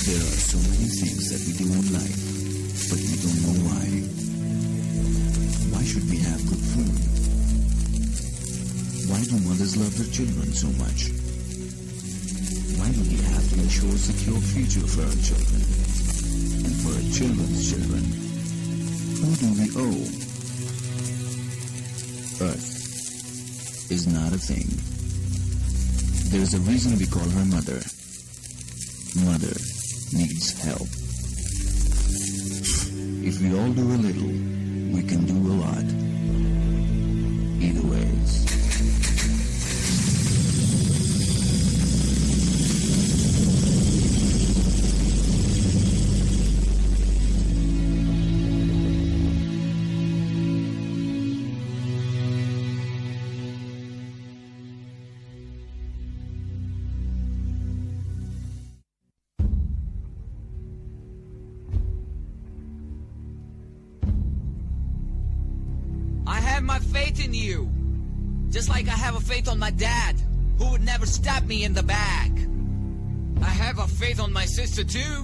There are so many things that we do in life, but we don't know why. Why should we have good food? Why do mothers love their children so much? Why do we have to ensure a secure future for our children? And for our children's children? Who do we owe? Earth is not a thing. There's a reason we call her mother. Mother needs help. If we all do a little, we can do a lot. Either ways. Just like I have a faith on my dad, who would never stab me in the back. I have a faith on my sister too,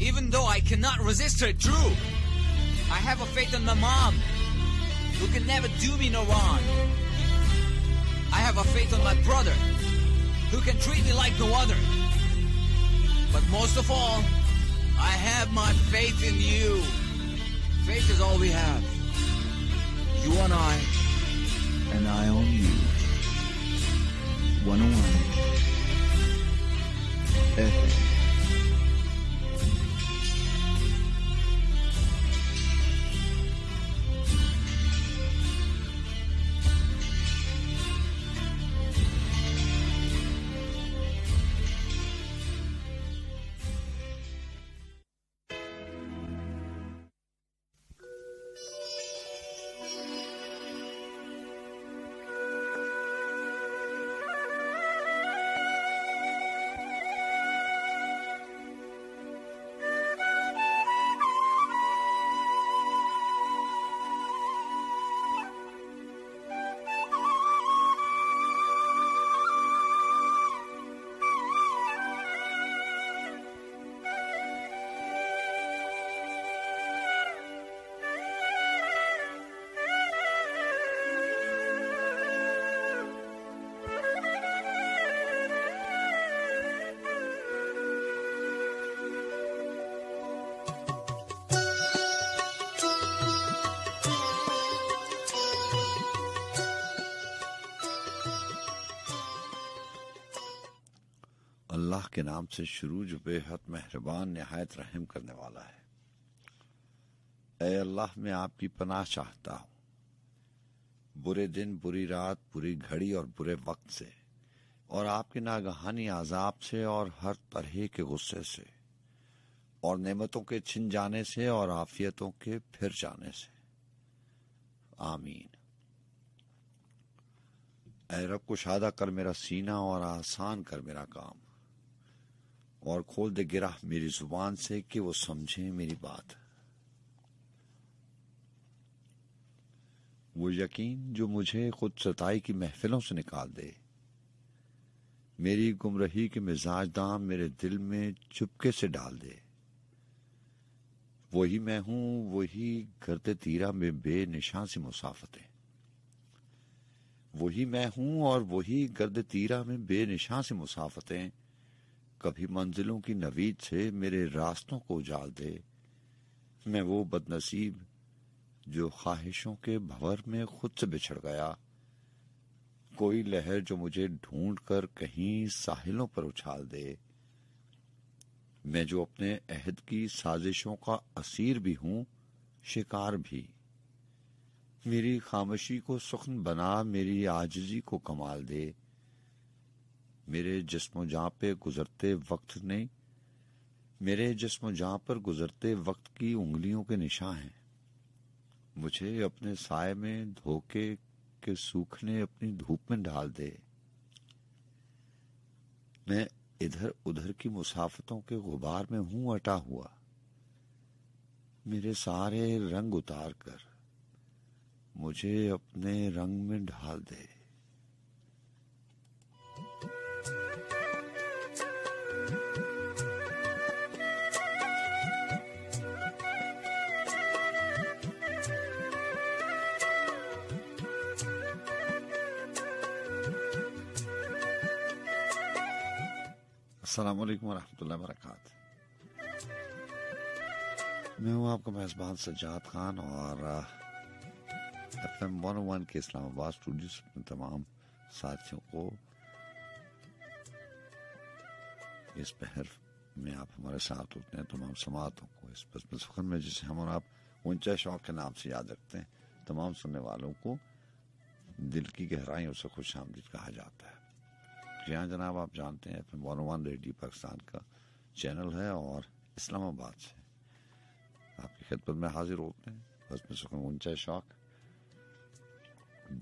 even though I cannot resist her true. I have a faith on my mom, who can never do me no wrong. I have a faith on my brother, who can treat me like no other. But most of all, I have my faith in you. Faith is all we have. You and I on you. 101 FM. अल्लाह के नाम से शुरू जो बेहद मेहरबान निहायत रहम करने वाला है। ऐ अल्लाह, मैं आपकी पनाह चाहता हूँ बुरे दिन, बुरी रात, बुरी घड़ी और बुरे वक्त से, और आपके नागहानी आजाब से, और हर तरह के गुस्से से, और नेमतों के छिन जाने से, और आफियतों के फिर जाने से। आमीन। ऐ रब, कुशादा कर मेरा सीना और आसान कर मेरा काम, और खोल दे गिरा मेरी जुबान से कि वो समझे मेरी बात। वो यकीन जो मुझे खुद सताई की महफिलों से निकाल दे, मेरी गुमराही के मिजाज दाम मेरे दिल में चुपके से डाल दे। वही मैं हूं, वही गर्दे तीरा में बेनिशान सी मुसाफतें। वही मैं हूं और वही गर्दे तीरा में बेनिशान सी मुसाफतें। कभी मंजिलों की नवीद से मेरे रास्तों को उजाल दे। मैं वो बदनसीब जो ख्वाहिशों के भंवर में खुद से बिछड़ गया। कोई लहर जो मुझे ढूंढ कर कहीं साहिलों पर उछाल दे। मैं जो अपने अहद की साजिशों का असीर भी हूं, शिकार भी। मेरी खामोशी को सुखन बना, मेरी आजिजी को कमाल दे। मेरे जिस्म जां पे गुजरते वक्त नहीं, मेरे जिस्म जां पर गुजरते वक्त की उंगलियों के निशान हैं। मुझे अपने साए में धोखे के सूखने अपनी धूप में डाल दे। मैं इधर उधर की मुसाफतों के गुबार में हूं अटा हुआ। मेरे सारे रंग उतार कर मुझे अपने रंग में ढाल दे। अस्सलाम वालेकुम वरहमतुल्लाहि वबरकातुहू। मैं हूँ आपका मेजबान सज्जाद खान और FM 101 के इस्लामाबाद स्टूडियो में तमाम साथियों को इस पहर में आप हमारे साथ होते हैं, तमाम समातों को इस बज़्म सुखन में जिसे हम और आप ऊंचा शौक के नाम से याद रखते हैं, तमाम सुनने वालों को दिल की गहराइयों से खुश आमदीद कहा जाता है। यहाँ जनाब आप जानते हैं FM 101 रेडियो पाकिस्तान का चैनल है और इस्लामाबाद से आपकी खिदमत में हाजिर होते हैं। बज़्म सुखन ऊंचा शौक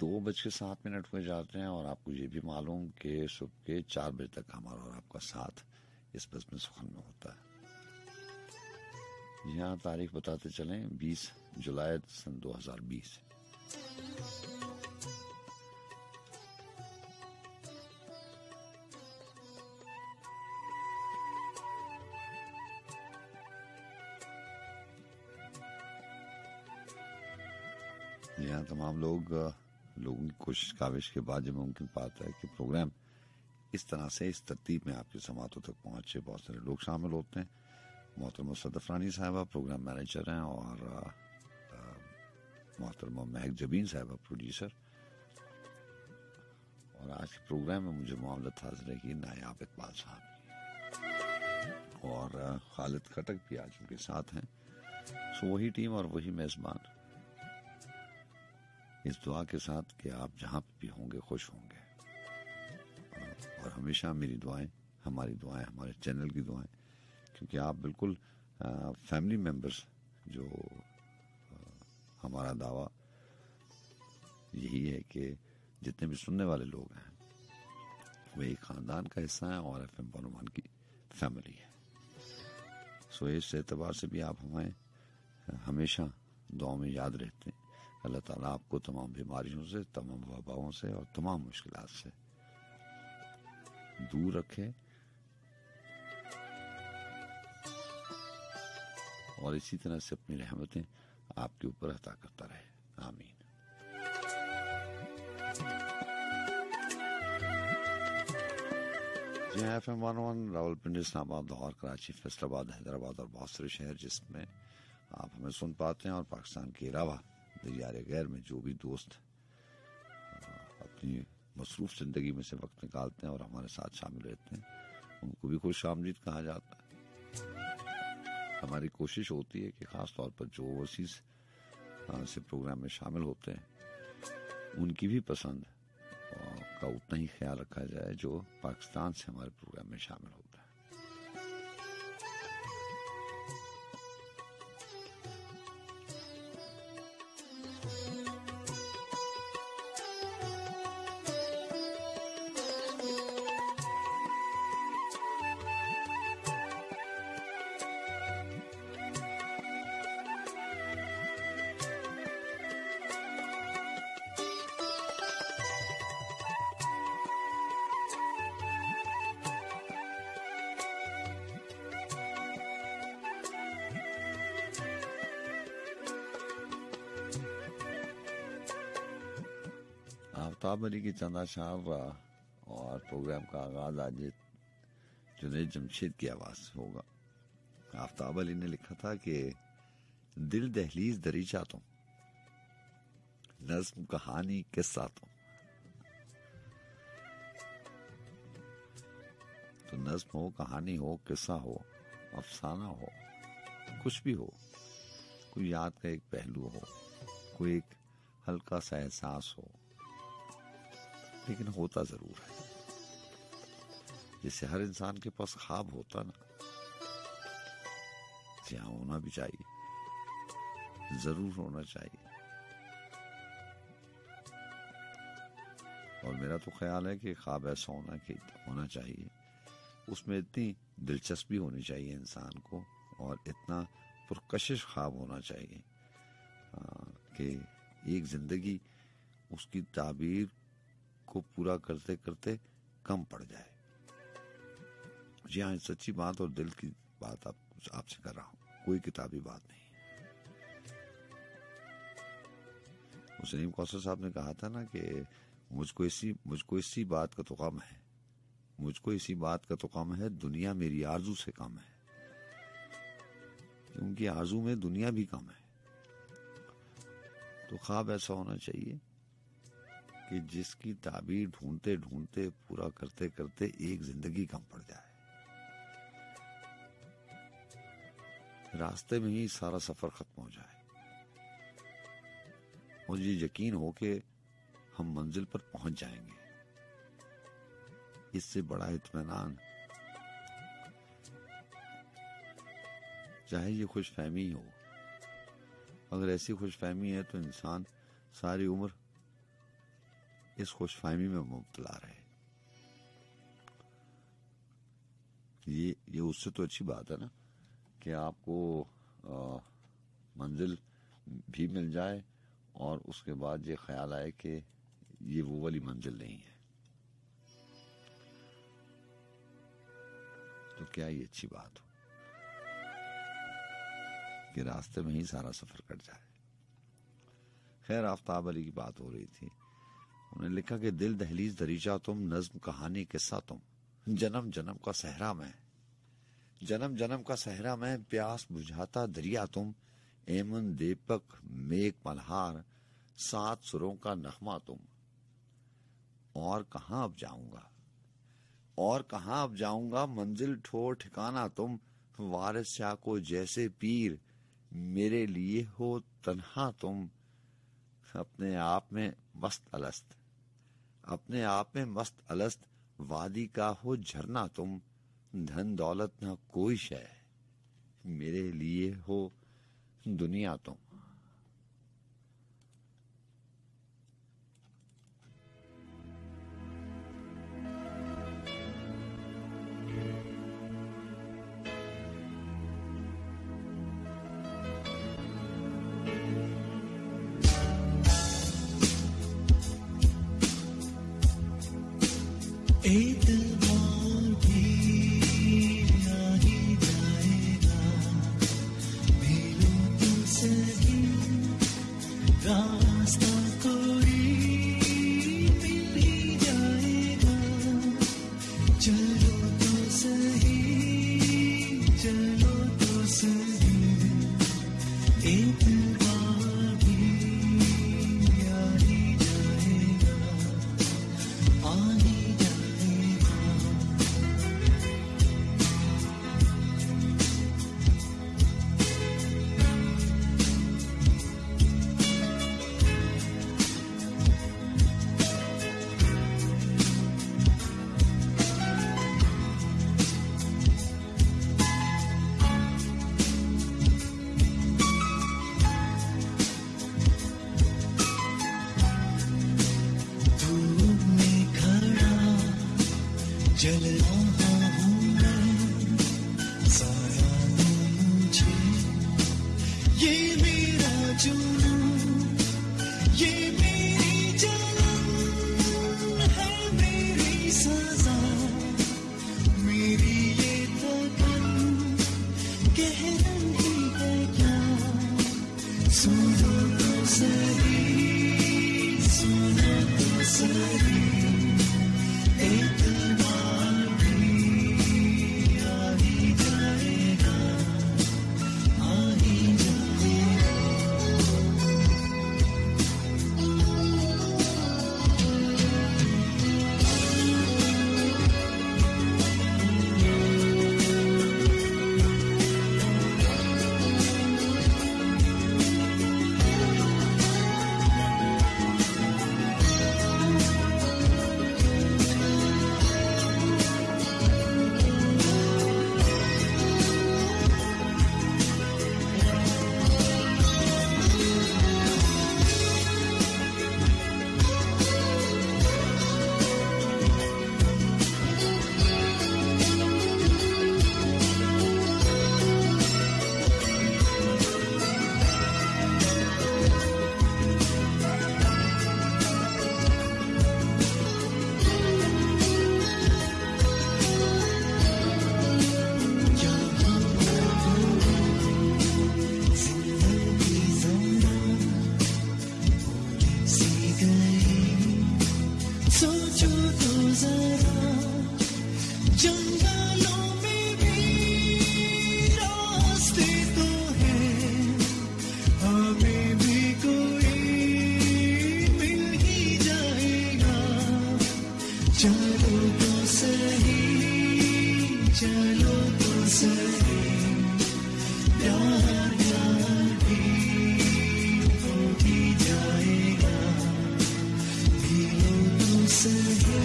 2:07 हुए जाते हैं और आपको ये भी मालूम कि सुबह के 4 बजे तक हमारा और आपका साथ इस बज़्म सुखन में होता है। यहाँ तारीख बताते चलें 20 जुलाई सन 2020। यहाँ तमाम लोगों की कोशिश काविश के बाद जब मुमकिन पाता है कि प्रोग्राम इस तरह से इस तरतीब में आपके समातों तक पहुंचे, बहुत सारे लोग शामिल होते हैं। मोहतरमा सदफरानी साहिबा प्रोग्राम मैनेजर हैं और मोहतरमा महक जबीन साहिबा प्रोड्यूसर। और आज के प्रोग्राम में मुझे मामलत हाजिर है कि नायाब इकबाल साहब और खालिद खटक भी आज उनके साथ हैं। सो वही टीम और वही मेजबान इस दुआ के साथ कि आप जहां भी होंगे खुश होंगे और हमेशा मेरी दुआएं, हमारी दुआएं, हमारे चैनल की दुआएं, क्योंकि आप बिल्कुल फैमिली मेंबर्स जो हमारा दावा यही है कि जितने भी सुनने वाले लोग हैं वो एक खानदान का हिस्सा है और FM 101 की फैमिली है। सो इस एतबार से भी आप हमें हमेशा दुआ में याद रहते हैं। अल्लाह ताला आपको तमाम बीमारियों से, तमाम वबाओं से और तमाम मुश्किलात से दूर रखे और इसी तरह से अपनी रहमतें आपके ऊपर अता करता रहे। आमीन। FM 101 रावलपिंडी, इस्लामाबाद, लाहौर, कराची, फैसलाबाद, हैदराबाद और बहुत सारे शहर जिसमें आप हमें सुन पाते हैं और पाकिस्तान के अलावा दरियार गैर में जो भी दोस्त अपनी मसरूफ जिंदगी में से वक्त निकालते हैं और हमारे साथ शामिल रहते हैं, उनको भी खुश आमदीद कहा जाता है। हमारी कोशिश होती है कि खास तौर पर जो ओवरसीज से प्रोग्राम में शामिल होते हैं उनकी भी पसंद का उतना ही ख्याल रखा जाए जो पाकिस्तान से हमारे प्रोग्राम में शामिल होता है। आफ्ताब अली की चंदा शाह और प्रोग्राम का आगाज आज जुनैद जमशेद की आवाज से होगा। आफ्ताब अली ने लिखा था कि दिल दहलीज दरीचा तुम, नज्म कहानी किस्सा तुम। तो नज्म हो, कहानी हो, किस्सा हो, अफसाना हो, कुछ भी हो, कोई याद का एक पहलू हो, कोई एक हल्का सा एहसास हो, लेकिन होता जरूर है। जैसे हर इंसान के पास ख्वाब होता ना, जहाँ होना भी चाहिए, जरूर होना चाहिए। और मेरा तो ख्याल है कि ख्वाब ऐसा होना चाहिए, उसमें इतनी दिलचस्पी होनी चाहिए इंसान को और इतना पुरकशिश ख्वाब होना चाहिए कि एक जिंदगी उसकी ताबीर को पूरा करते करते कम पड़ जाए। जी हाँ, सच्ची बात और दिल की बात आपसे कर रहा हूं, कोई किताबी बात नहीं। सलीम कौसर साहब ने कहा था ना कि मुझको इसी बात का तो गम है मुझको इसी बात का तो कम है, दुनिया मेरी आरजू से कम है, क्योंकि आरजू में दुनिया भी कम है। तो ख्वाब ऐसा होना चाहिए कि जिसकी ताबीर ढूंढते ढूंढते पूरा करते करते एक जिंदगी कम पड़ जाए, रास्ते में ही सारा सफर खत्म हो जाए और ये यकीन हो कि हम मंजिल पर पहुंच जाएंगे। इससे बड़ा इत्मीनान चाहे ये खुशफहमी हो, अगर ऐसी खुशफहमी है तो इंसान सारी उम्र इस खुशफहमी में मुब्तला रहे। ये उससे तो अच्छी बात है ना कि आपको मंजिल भी मिल जाए और उसके बाद ये ख्याल आए कि ये वो वाली मंजिल नहीं है, तो क्या ये अच्छी बात हो कि रास्ते में ही सारा सफर कट जाए। खैर, आफ्ताब अली की बात हो रही थी। उन्होंने लिखा कि दिल दहलीज दरीचा तुम, नज्म कहानी किस्सा तुम, जन्म जन्म का सहरा मैं, जन्म जन्म का सहरा मैं, प्यास बुझाता दरिया तुम, एमन दीपक मेघ मल्हार, सात सुरों का नगमा तुम। और कहां अब जाऊंगा, और कहां अब जाऊंगा, मंजिल ठोर ठिकाना तुम, वारिस शाह को जैसे पीर, मेरे लिए हो तन्हा तुम। अपने आप में मस्त अलस्त, अपने आप में मस्त अलस्त, वादी का हो झरना तुम, धन दौलत न कोई शय, मेरे लिए हो दुनिया तुम। जंगलों में भी रास्ते तो हैं, हमें भी कोई मिल ही जाएगा। चलो तो सही, चलो तो सही, प्यार प्यार भी हो ही जाएगा। मिलो तो सही,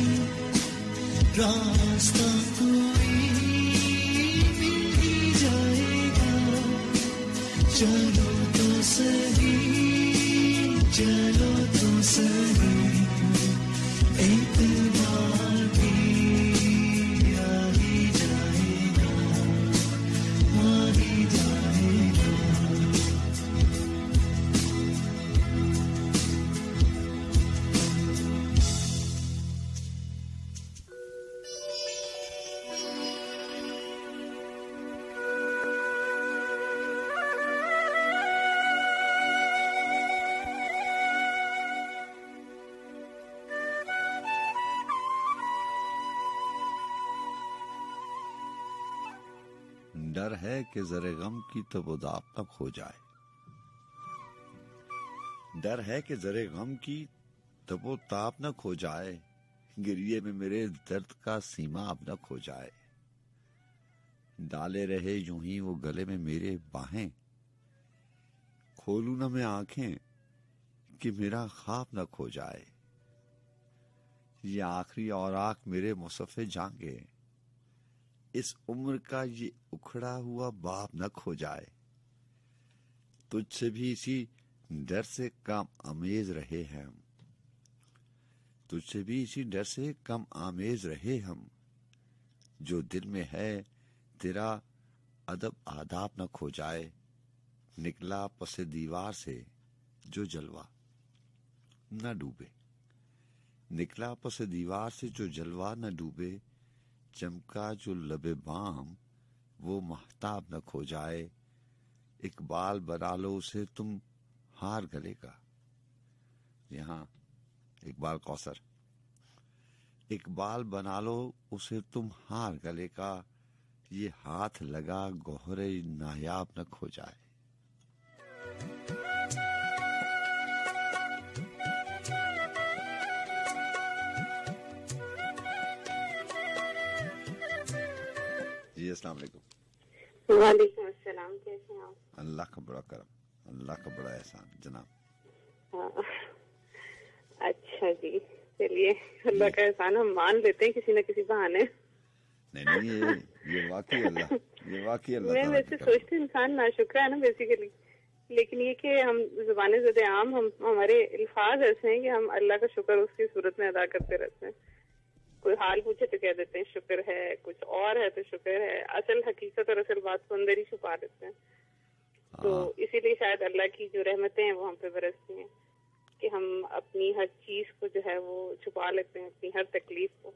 रास्ता कोई मिल ही जाएगा। चलो तो सही, चलो तो सही, एक बार भी आ ही जाएगा, आ ही जाएगा। डर है कि जरे गम की तबोदाब न खो जाए। डर है कि जरे गम की तबोताब न खो जाए, गिरिए में मेरे दर्द का सीमा अब न खो जाए। डाले रहे यूं ही वो गले में मेरे बाहें, खोलूं न मैं आंखें कि मेरा ख्वाब न खो जाए। ये आखिरी औराक मेरे मुसफ़े जाएंगे, इस उम्र का ये उखड़ा हुआ बाब न खो जाए। तुझसे भी इसी डर से कम आमेज रहे हैं हम, तुझसे भी इसी डर से कम आमेज रहे हम। जो दिल में है तेरा अदब आदाब न खो जाए, निकला पसे दीवार से जो जलवा न डूबे। निकला पसे दीवार से जो जलवा न डूबे, चमका जो लबे बाम वो महताब न खो जाए। इकबाल बना लो उसे तुम हार गले का। यहाँ इकबाल कौसर। इकबाल बना लो उसे तुम हार गले का, ये हाथ लगा गोहरे नायाब न खो जाए। जी अस्सलाम वालेकुम। वालेकुम अस्सलाम, कैसे हैं आप? अल्लाह का बड़ा करम, अल्लाह का बड़ा एहसान जनाब। हाँ, अच्छा जी, चलिए अल्लाह का एहसान हम मान लेते हैं किसी न किसी बहाने। नहीं ये वाकई अल्लाह, ये वाकई अल्लाह मैं ताला वैसे की करम। सोचती हूँ इंसान नाशुक्र है ना बेसिकली, लेकिन ये कि हम जुबान ज़द आम हमारे अल्फाज ऐसे हैं कि हम अल्लाह का शुक्र उसकी सूरत में अदा करते रहते हैं। कोई हाल पूछे तो कह देते हैं शुक्र है, कुछ और है तो शुक्र है। असल हकीकत और असल बात को अंदर ही छुपा देते हैं। तो इसीलिए शायद अल्लाह की जो रहमतें हैं वो हम पे बरसती हैं कि हम अपनी हर चीज को जो है वो छुपा लेते हैं, अपनी हर तकलीफ को,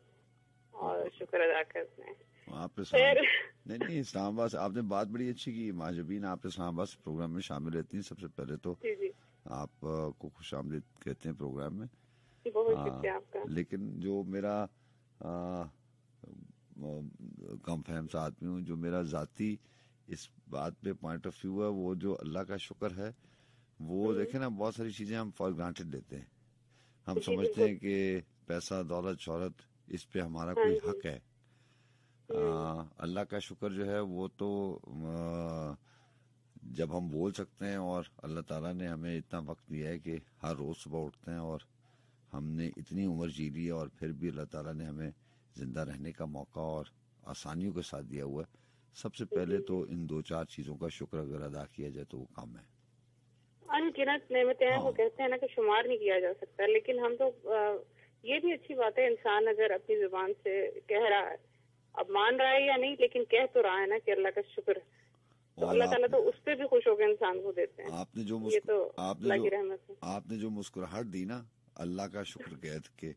और शुक्र अदा करते हैं। आपने खैर, नहीं इस्लामाबाद से आपने बात बड़ी अच्छी की। माजबीन आपने इस्लामाबाद से प्रोग्राम में शामिल रहती हैं। सबसे पहले तो जी जी, आपको खुश आमदीद कहते हैं प्रोग्राम में। बहुत शुक्रिया आपका। लेकिन जो मेरा कम फहम सा आदमी हूँ, जो मेरा जाती इस बात पे पॉइंट ऑफ व्यू है, वो जो अल्लाह का शुक्र है वो देखे ना, बहुत सारी चीजें हम फॉर ग्रांटेड लेते हैं। हम समझते हैं कि पैसा दौलत शोहरत इस पे हमारा कोई हक है। अल्लाह का शुक्र जो है वो तो जब हम बोल सकते हैं, और अल्लाह ताला ने हमें इतना वक्त दिया है कि हर रोज सुबह उठते हैं और हमने इतनी उम्र जी ली है, और फिर भी अल्लाह ताला ने हमें जिंदा रहने का मौका और आसानियों के साथ दिया हुआ है। सबसे पहले तो इन दो चार चीजों का शुक्र अगर अदा किया जाए तो वो काम है। अनगिनत नेमतें हैं, वो कहते हैं ना कि शुमार नहीं किया जा सकता। लेकिन हम तो ये भी अच्छी बात है, इंसान अगर अपनी जुबान से कह रहा है, अब मान रहा है या नहीं, लेकिन कह तो रहा है ना कि अल्लाह का शुक्र है, तो अल्लाह ताला तो उस पे भी खुश होकर इंसान को देते हैं। आपने जो ये तो अल्लाह की रहमत है। आपने जो मुस्कुराहट दी ना अल्लाह का शुक्र कह के,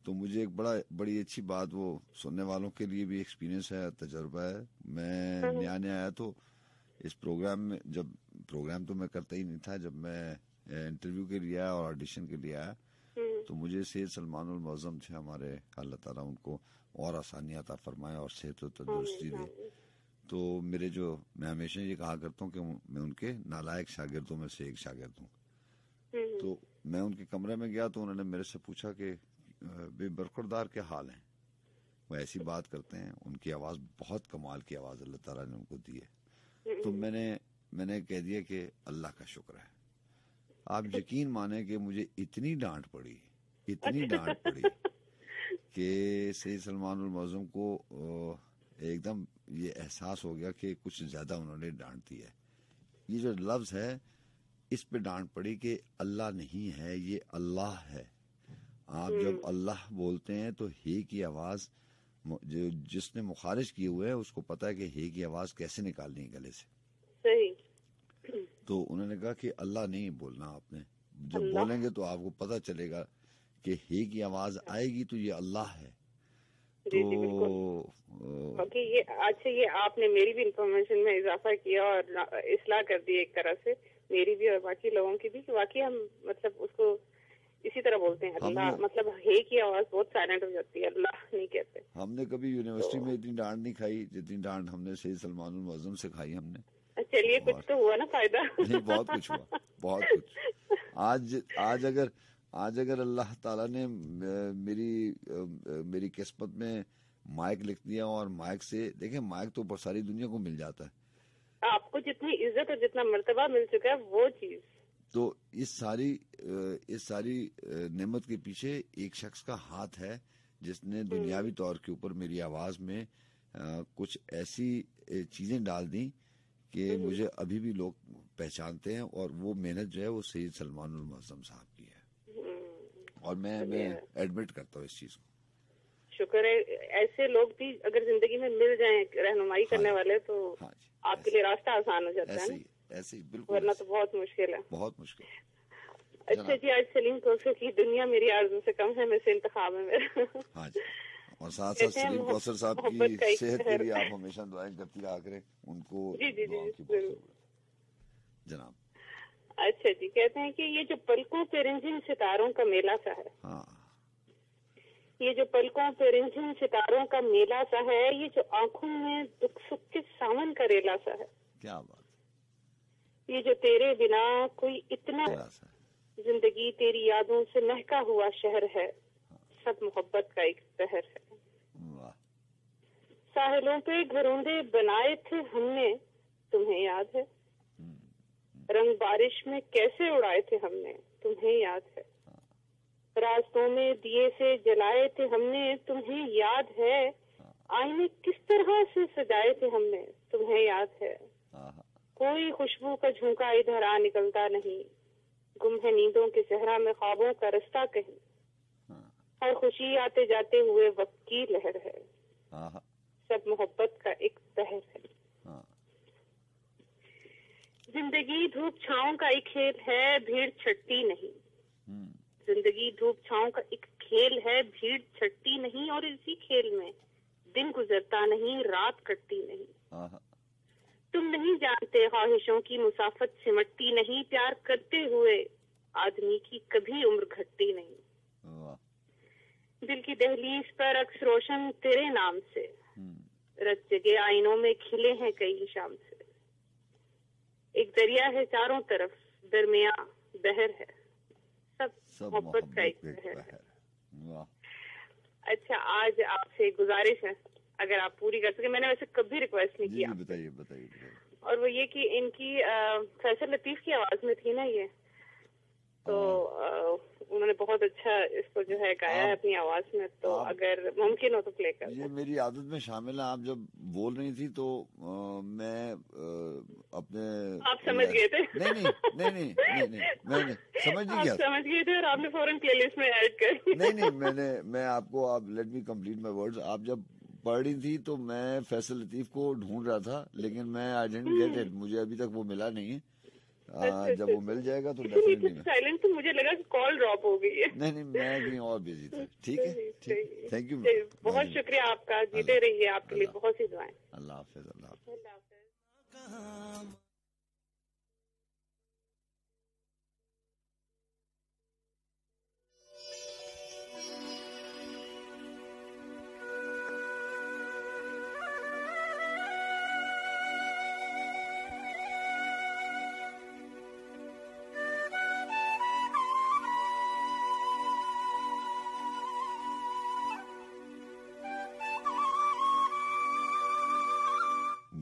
तो मुझे एक बड़ी अच्छी बात, वो सुनने वालों के लिए भी एक्सपीरियंस है, तजर्बा है। मैं नया आया तो इस प्रोग्राम में, जब प्रोग्राम तो मैं करता ही नहीं था, जब मैं इंटरव्यू के लिए आया और ऑडिशन के लिए आया, तो मुझे सैयद सलमानुल मुअज़्ज़म थे हमारे, अल्लाह ताला उनको और आसानी अता फरमाए और सेहत और तंदुरुस्ती दे। तो मेरे जो, मैं हमेशा ये कहा करता हूँ कि मैं उनके नालायक शागिर्दों में से एक शागिर्द हूँ। तो मैं उनके कमरे में गया तो उन्होंने मेरे से पूछा कि बेबरकरदार क्या हाल है। वो ऐसी बात करते हैं, उनकी आवाज़ बहुत कमाल की आवाज़ अल्लाह ताला ने उनको दी है। तो मैंने कह दिया कि अल्लाह का शुक्र है। आप यकीन माने कि मुझे इतनी डांट पड़ी कि सैयद सलमानुल मुअज़्ज़म को एकदम ये एहसास हो गया कि कुछ ज्यादा उन्होंने डांट दी है। ये जो लफ्ज है इस पे डांट पड़ी कि अल्लाह नहीं है, ये अल्लाह है। आप जब अल्लाह बोलते हैं तो हे की आवाज, जो जिसने मुखारिज किए हुए है उसको पता है कि हे की आवाज कैसे निकालनी है गले से। सही। तो उन्होंने कहा कि अल्लाह नहीं बोलना आपने, जब बोलेंगे तो आपको पता चलेगा कि हे की आवाज आएगी तो ये अल्लाह है। जी जी बिल्कुल। ओके, ये अच्छा, ये आपने मेरी भी इंफॉर्मेशन में इजाफा किया और इस्लाह कर दी एक तरह से, मेरी भी और बाकी लोगों की भी, कि वाकई हम मतलब उसको इसी तरह बोलते हैं अल्लाह, मतलब हे की आवाज बहुत साइलेंट हो जाती है, अल्लाह नहीं कहते। हमने कभी यूनिवर्सिटी में इतनी डांट नहीं खाई जितनी डांट हमने सैयद सलमानुल मुअज़्ज़म से खाई हमने। चलिए कुछ तो हुआ ना फायदा। नहीं, बहुत कुछ हुआ, बहुत कुछ। आज अगर अल्लाह ताला ने मेरी किस्मत में माइक लिख दिया और माइक से, देखें माइक तो सारी दुनिया को मिल जाता है, आपको जितनी इज्जत और जितना मर्तबा मिल चुका है वो चीज, तो इस सारी नेमत के पीछे एक शख्स का हाथ है जिसने दुनियावी तौर के ऊपर मेरी आवाज में कुछ ऐसी चीजें डाल दी कि मुझे अभी भी लोग पहचानते हैं, और वो मेहनत जो है वो सैयद सलमानुल मुअज़्ज़म साहब की है, और मैं एडमिट करता हूँ इस चीज को। शुक्र है ऐसे लोग भी अगर जिंदगी में मिल जाएं रहनुमाई करने वाले, तो आपके लिए रास्ता आसान हो जाता है ना। ऐसे ही बिल्कुल, वरना तो बहुत मुश्किल है, बहुत मुश्किल। अच्छा जी, आज सलीम कौसर की दुनिया मेरी आरज़ू से कम है, मैं से इंतखाब है मेरा। हाँ जी, और साथ साथ सलीम कौसर साहब की सेहत के लिए आप हमेशा दुआएं करती रहा करें उनको। जी जी जी जनाब। अच्छा जी, कहते हैं कि ये जो पलकों पे रिमझिम सितारों का मेला सा है, ये जो पलकों पे रिमझिम सितारों का मेला सा है, ये जो आंखों में दुख सुख के सावन का रेला सा है, क्या बात, ये जो तेरे बिना कोई इतना, जिंदगी तेरी यादों से महका हुआ शहर है, सब मोहब्बत का एक शहर है। साहिलों पे घरोंदे बनाए थे हमने, तुम्हें याद है? रंग बारिश में कैसे उड़ाए थे हमने, तुम्हें याद है? रास्तों में दिए से जलाए थे हमने, तुम्हें याद है? आईने किस तरह से सजाए थे हमने, तुम्हें याद है? कोई खुशबू का झोंका इधर आ निकलता नहीं, गुम है नींदों के सहरा में ख्वाबों का रास्ता कहीं, हर खुशी आते जाते हुए वक्त की लहर है, सब मोहब्बत का एक पहर है। जिंदगी धूप छाँव का एक खेल है, भीड़ छटती नहीं, जिंदगी धूप छाँव का एक खेल है, भीड़ छटती नहीं, और इसी खेल में दिन गुजरता नहीं, रात कटती नहीं। तुम नहीं जानते ख्वाहिशों की मुसाफत सिमटती नहीं, प्यार करते हुए आदमी की कभी उम्र घटती नहीं। दिल की दहलीज पर अक्स रोशन तेरे नाम से, रत जगे आईनों में खिले हैं कई शाम से, एक दरिया है चारों तरफ, दरमिया बहर है, सब मोहब्बत का एक बहर है। अच्छा, आज आपसे गुजारिश है, अगर आप पूरी कर सके, मैंने वैसे कभी रिक्वेस्ट नहीं किया। बताइए। और वो ये कि इनकी फैसल लतीफ की आवाज में थी ना ये, तो उन्होंने बहुत अच्छा इसको जो है गाया है अपनी आवाज में, तो अगर मुमकिन हो तो प्ले कर। ये मेरी आदत में शामिल है, आप जब बोल रही थी तो मैं अपने, आप समझ गए थे? नहीं मैं समझ नहीं गया, समझ गए थे और आपने फौरन प्लेलिस्ट में ऐड कर। नहीं मैं आपको, आप let me complete my words, आप जब पढ़ रही थी तो मैं फैसल लतीफ को ढूंढ रहा था, लेकिन मैं आई डिडंट गेट इट, मुझे अभी तक वो मिला नहीं है। जब वो मिल जाएगा तो डेफिनेटली। साइलेंट तो मुझे लगा कि कॉल ड्रॉप हो गई है। नहीं मैं कहीं और बिजी था। ठीक है, थैंक यू, बहुत शुक्रिया आपका, जीते रहिए, आपके लिए बहुत सी दुआएं। अल्लाह हाफिज।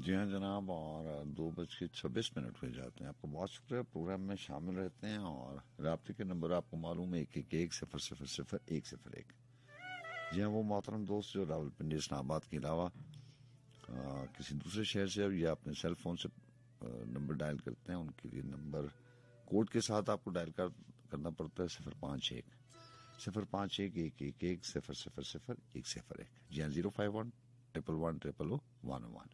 जी हाँ जनाब, और 2:26 हो जाते हैं। आपका बहुत शुक्रिया, प्रोग्राम में शामिल रहते हैं। और राब्ते के नंबर आपको मालूम है 111-000101। जी हाँ, वो मोहतरम दोस्त जो रावलपिंडी इस्लामाबाद के अलावा किसी दूसरे शहर से या अपने सेल फोन से नंबर डायल करते हैं, उनके लिए नंबर कोड के साथ आपको डायल करना पड़ता है 051-111-10101। जी हाँ, 051-111-000101।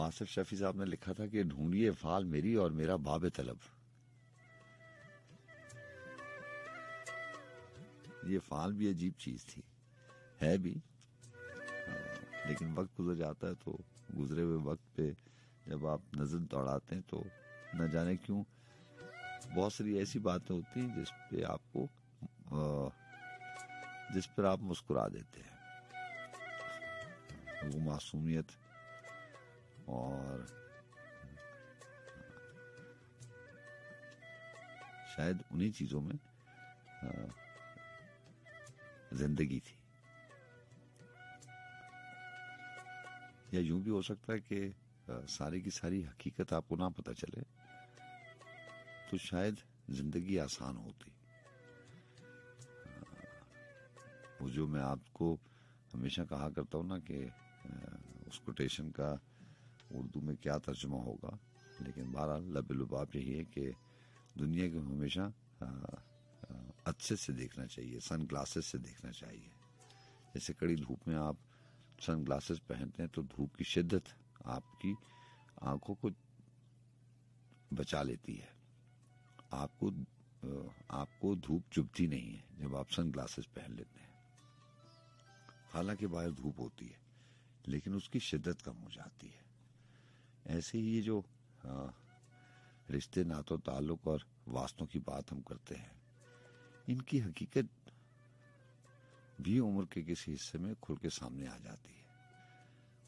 आसिफ शफी साहब ने लिखा था कि ढूंढिए फाल मेरी और मेरा बाब तलब। ये फाल भी अजीब चीज थी, है भी, लेकिन वक्त गुजर जाता है तो गुजरे हुए वक्त पे जब आप नजर दौड़ाते हैं तो न जाने क्यों बहुत सारी ऐसी बातें होती हैं जिस पर आप मुस्कुरा देते हैं। वो मासूमियत और शायद उन्हीं चीजों में जिंदगी थी। या यूं भी हो सकता है कि सारी की सारी हकीकत आपको ना पता चले तो शायद जिंदगी आसान होती। वो जो मैं आपको हमेशा कहा करता हूँ ना कि उस कोटेशन का उर्दू में क्या तर्जुमा होगा, लेकिन बहरहाल लबे-लुबाब यही है कि दुनिया को हमेशा अच्छे से देखना चाहिए, सन ग्लासेस से देखना चाहिए। जैसे कड़ी धूप में आप सन ग्लासेस पहनते हैं तो धूप की शिद्दत आपकी आंखों को बचा लेती है, आपको धूप चुभती नहीं है जब आप सन ग्लासेस पहन लेते हैं। हालांकि बाहर धूप होती है लेकिन उसकी शिद्दत कम हो जाती है। ऐसे ही ये जो रिश्ते, नातों, ताल्लुक और वास्तों की बात हम करते हैं, इनकी हकीकत भी उम्र के किसी हिस्से में खुल के सामने आ जाती है।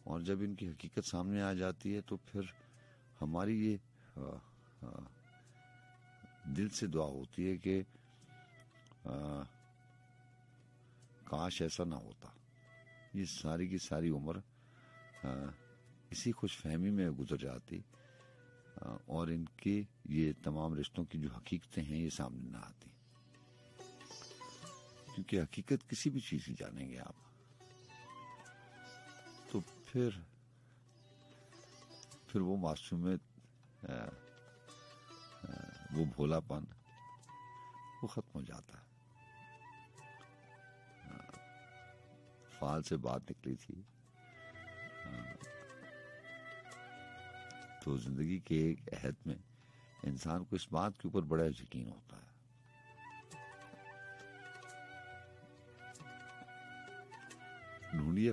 और जब इनकी हकीकत सामने आ जाती है तो फिर हमारी ये दिल से दुआ होती है कि काश ऐसा ना होता। ये सारी की सारी उम्र इसी खुशफहमी में गुजर जाती और इनके ये तमाम रिश्तों की जो हकीकतें हैं ये सामने ना आती। क्योंकि हकीकत किसी भी चीज की जानेंगे आप तो फिर वो मासूमियत, वो भोलापन वो खत्म हो जाता है। फाल से बात निकली थी तो जिंदगी के एक अहद में इंसान को इस बात के ऊपर बड़ा यकीन होता है। ढूंढिए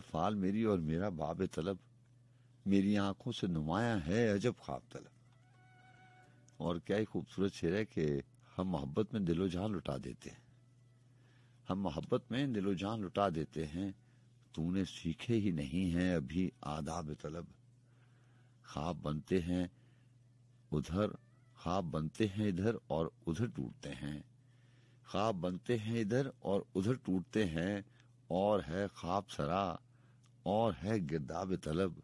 फाल मेरी और मेरा बाब तलब, मेरी आंखों से नुमाया है अजब ख्वाब तलब। और क्या ही खूबसूरत शेर है कि हम मोहब्बत में दिलो जान लुटा देते हैं, हम मोहब्बत में दिलो जान लुटा देते हैं, तूने सीखे ही नहीं है अभी आदाब तलब। ख्वाब बनते हैं इधर और उधर टूटते हैं, ख्वाब बनते हैं इधर और उधर टूटते हैं, और है ख्वाब सरा और है गिरदाब तलब।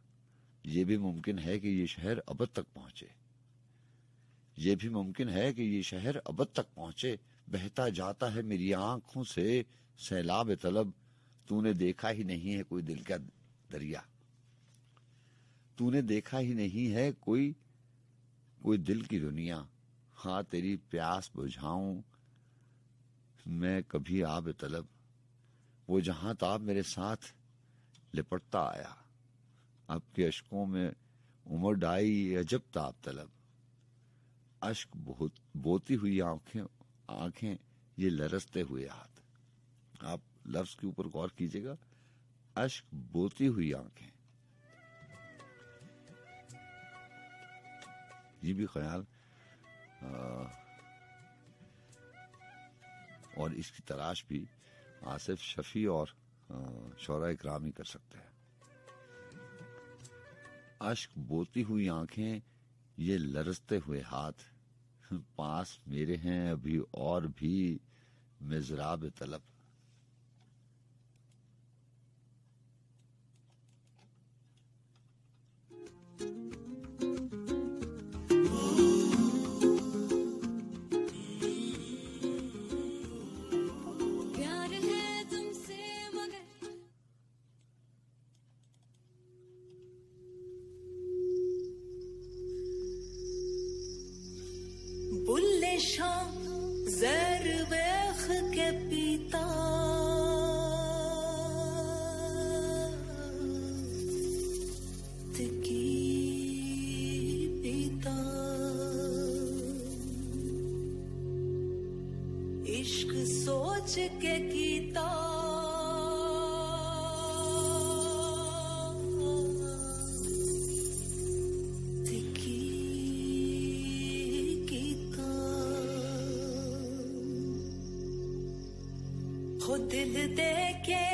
ये भी मुमकिन है कि ये शहर अबद तक पहुंचे, ये भी मुमकिन है कि ये शहर अबद तक पहुंचे, बहता जाता है मेरी आंखों से सैलाब तलब। तूने देखा ही नहीं है कोई दिल का दरिया, तूने देखा ही नहीं है कोई दिल की दुनिया। हाँ तेरी प्यास बुझाऊं मैं कभी आब तलब, वो जहां ताब मेरे साथ लिपटता आया, अब के अश्कों में उमड़ डाई अजब ताब तलब। अश्क बोती हुई आंखें ये लरसते हुए हाथ। आप लफ्ज के ऊपर गौर कीजिएगा, अश्क बोती हुई आंखें। ये भी ख्याल और इसकी तलाश भी आसिफ शफी और शौरा इकराम ही कर सकते हैं। अश्क बोती हुई आंखें ये लरसते हुए हाथ, पास मेरे हैं अभी और भी मिज़राब तलब। हमेशा जहर वेख के पीता की पीता इश्क सोच के कीता हो दिल दे के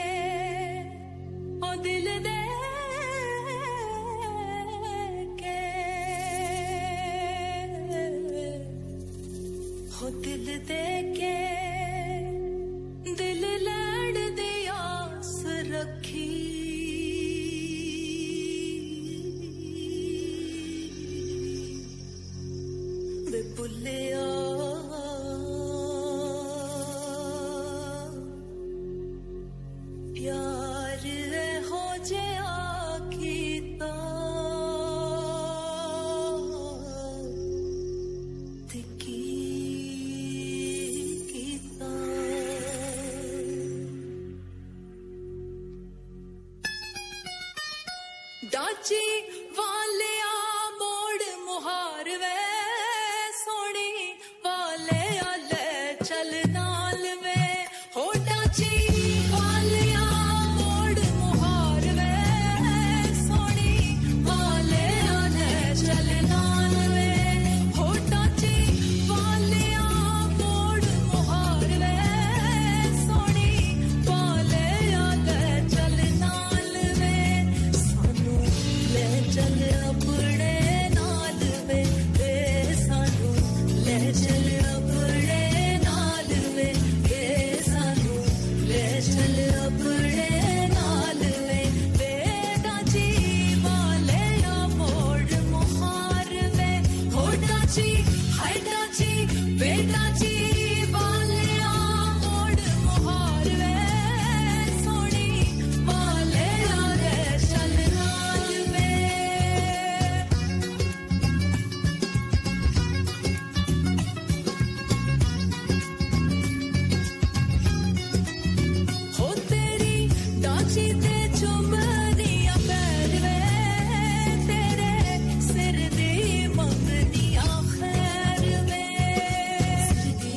ओ दिल दे के हो दिल दे के दिल लड़ दे आस रखी वे बुल्लिया प्यार हो जाया कीता की कीता डाची वाले मोड़ मुहार वे सोनी वाले आले चल नाल वे हो डाची वाले मोड़ मुहार वे सोनी वाले आले चल नाल वे हो डाची वाले मोड़ मुहार वे सोनी वाले आले चल नाल वे सानू ले चल अपने नाल वे सानू ले चल अपने नाल वे सानू ले चल अपने नाल वे डाची वाले मोड़ मुहार वे हो डाची हाय डाची डाची वाले मोड़ मुहार वे सोनी वाले आले चल नाल वे हो तेरी डाची ते चुमनिया पैर वे तेरे सिर दी मंगनिया खैर वे सिर दी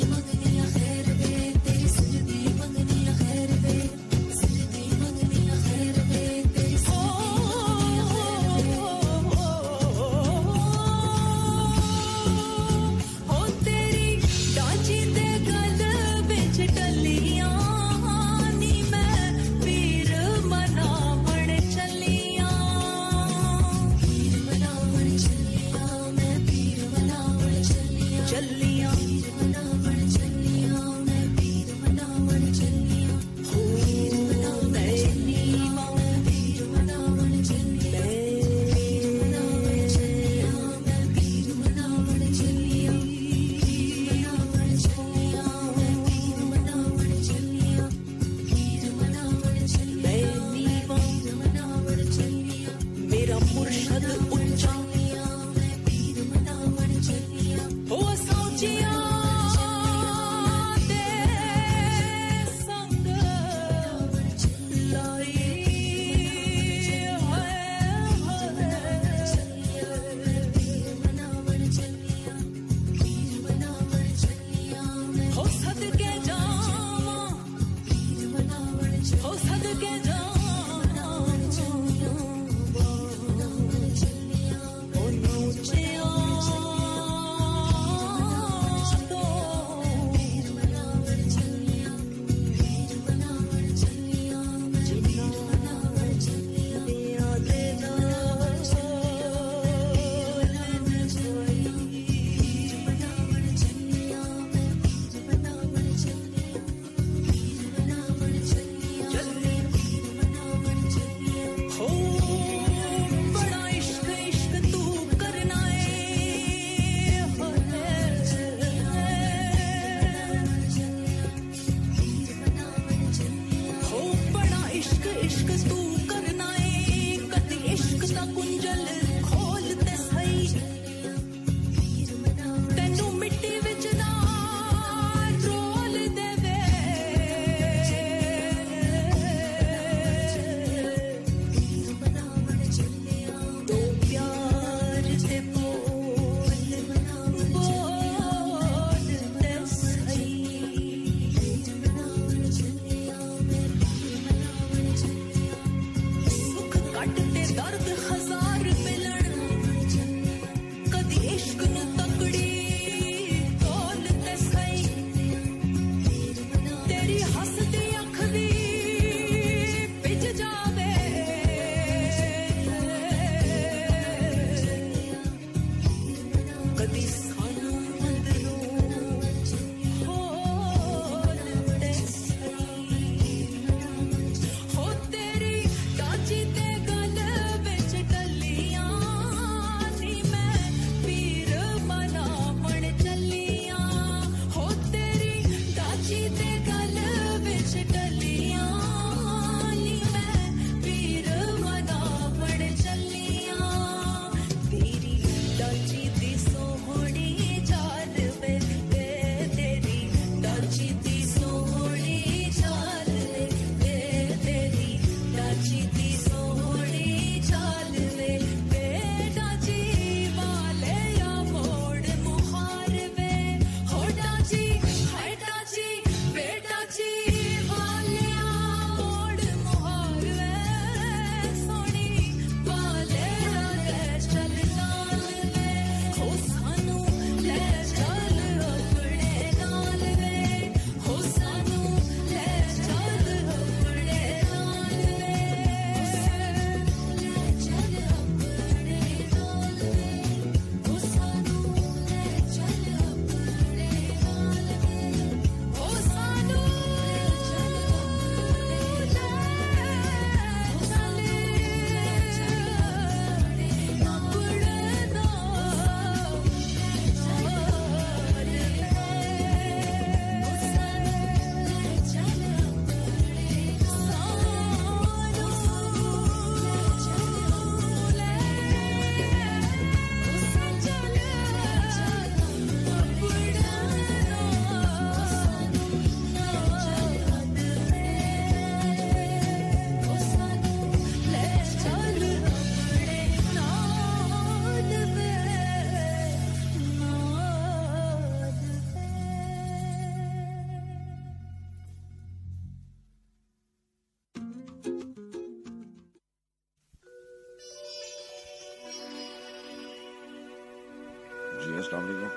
अस्सलाम वालेकुम।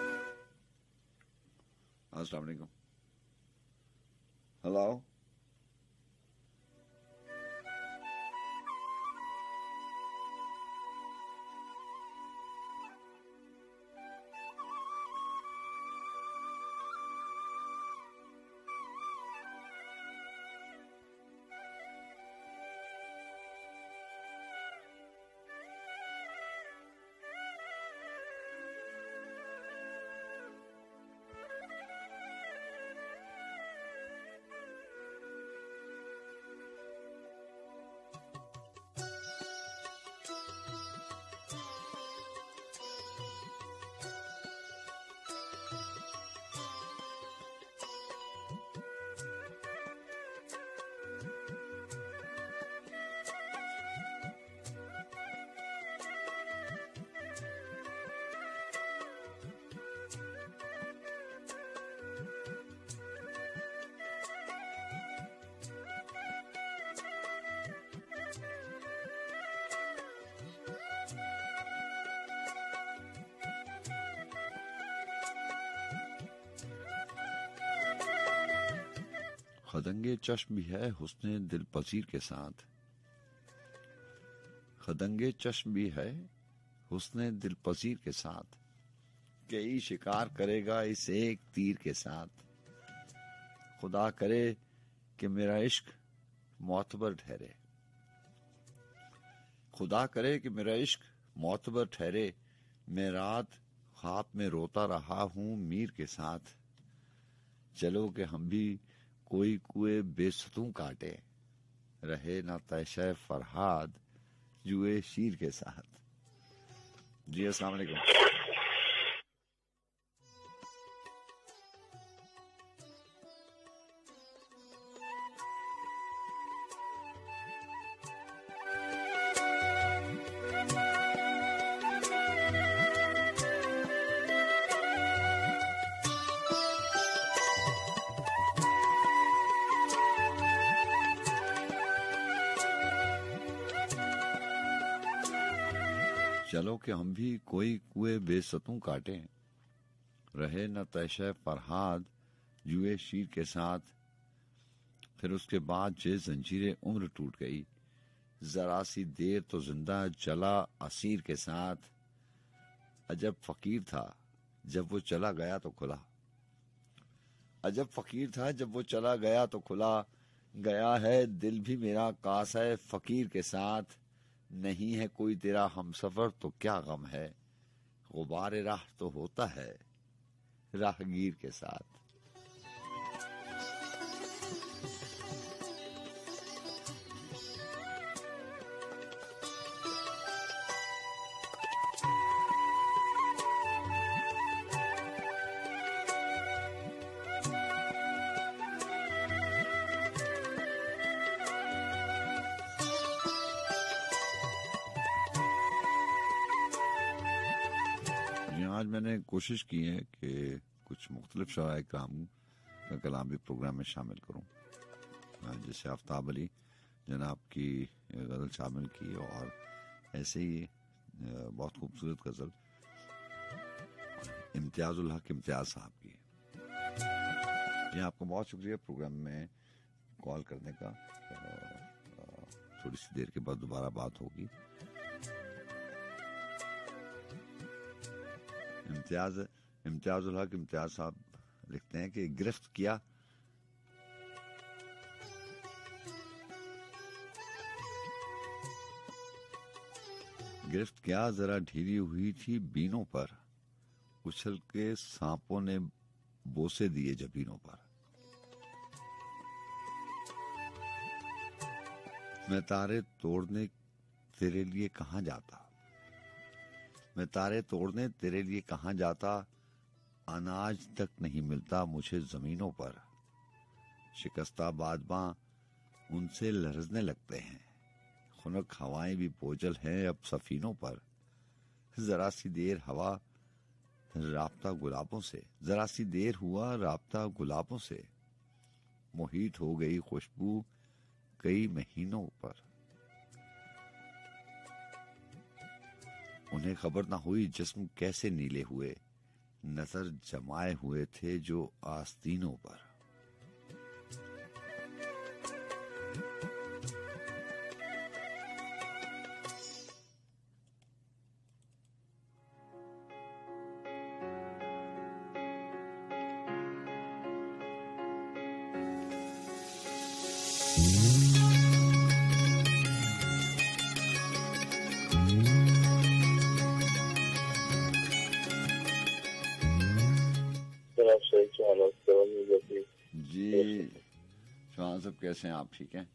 अस्सलाम वालेकुम। हेलो। खदंगे चश्म भी है हुस्ने दिल पजीर के साथ, खदंगे चश्म भी है हुस्ने दिल पजीर के साथ, कई शिकार करेगा इस एक तीर के साथ। खुदा करे कि मेरा इश्क मोतबर ठहरे, खुदा करे कि मेरा इश्क मोतबर ठहरे, मैं रात ख्वाब में रोता रहा हूँ मीर के साथ। चलो कि हम भी कोई कुएं बेसतूं काटे, रहे ना तैशे फरहाद जुए शीर के साथ। जी अस्सलाम वालेकुम। चलो कि हम भी कोई कुएं बेसतूं काटे, रहे न तैशे फरहाद जुए शीर के साथ। फिर उसके बाद जे जंजीरें उम्र टूट गई, जरा सी देर तो जिंदा चला असीर के साथ। अजब फकीर था जब वो चला गया तो खुला, अजब फकीर था जब वो चला गया तो खुला। गया है दिल भी मेरा कास है फकीर के साथ, नहीं है कोई तेरा हमसफर तो क्या गम है, गुबार राह तो होता है राहगीर के साथ। आज मैंने कोशिश की है कि कुछ मुख्तलिफ शराय कराम का कलाम भी प्रोग्राम में शामिल करूं, जैसे आफ्ताब अली जनाब की गज़ल शामिल की, और ऐसे ही बहुत खूबसूरत गज़ल इम्तियाजुल हक इम्तियाज साहब की। जी आपका बहुत शुक्रिया प्रोग्राम में कॉल करने का। थोड़ी सी देर के बाद दोबारा बात होगी। इम्तियाजुल हक इम्तियाज साहब लिखते हैं कि गिरफ्त किया जरा ढीली हुई थी बीनों पर, उछल के सांपों ने बोसे दिए जबीनों पर। मैं तारे तोड़ने तेरे लिए कहां जाता, मैं तारे तोड़ने तेरे लिए कहां जाता, अनाज तक नहीं मिलता मुझे जमीनों पर। शिकस्ता बादबां उनसे लरजने लगते हैं, खुनक हवाएं भी बोझल हैं अब सफीनों पर। जरा सी देर हवा राब्ता गुलाबों से, जरा सी देर हुआ राब्ता गुलाबों से, मुहीत हो गई खुशबू कई महीनों पर। उन्हें खबर ना हुई जिस्म कैसे नीले हुए, नजर जमाए हुए थे जो आस्तीनों पर। जी चौहान साहब कैसे हैं आप? ठीक हैं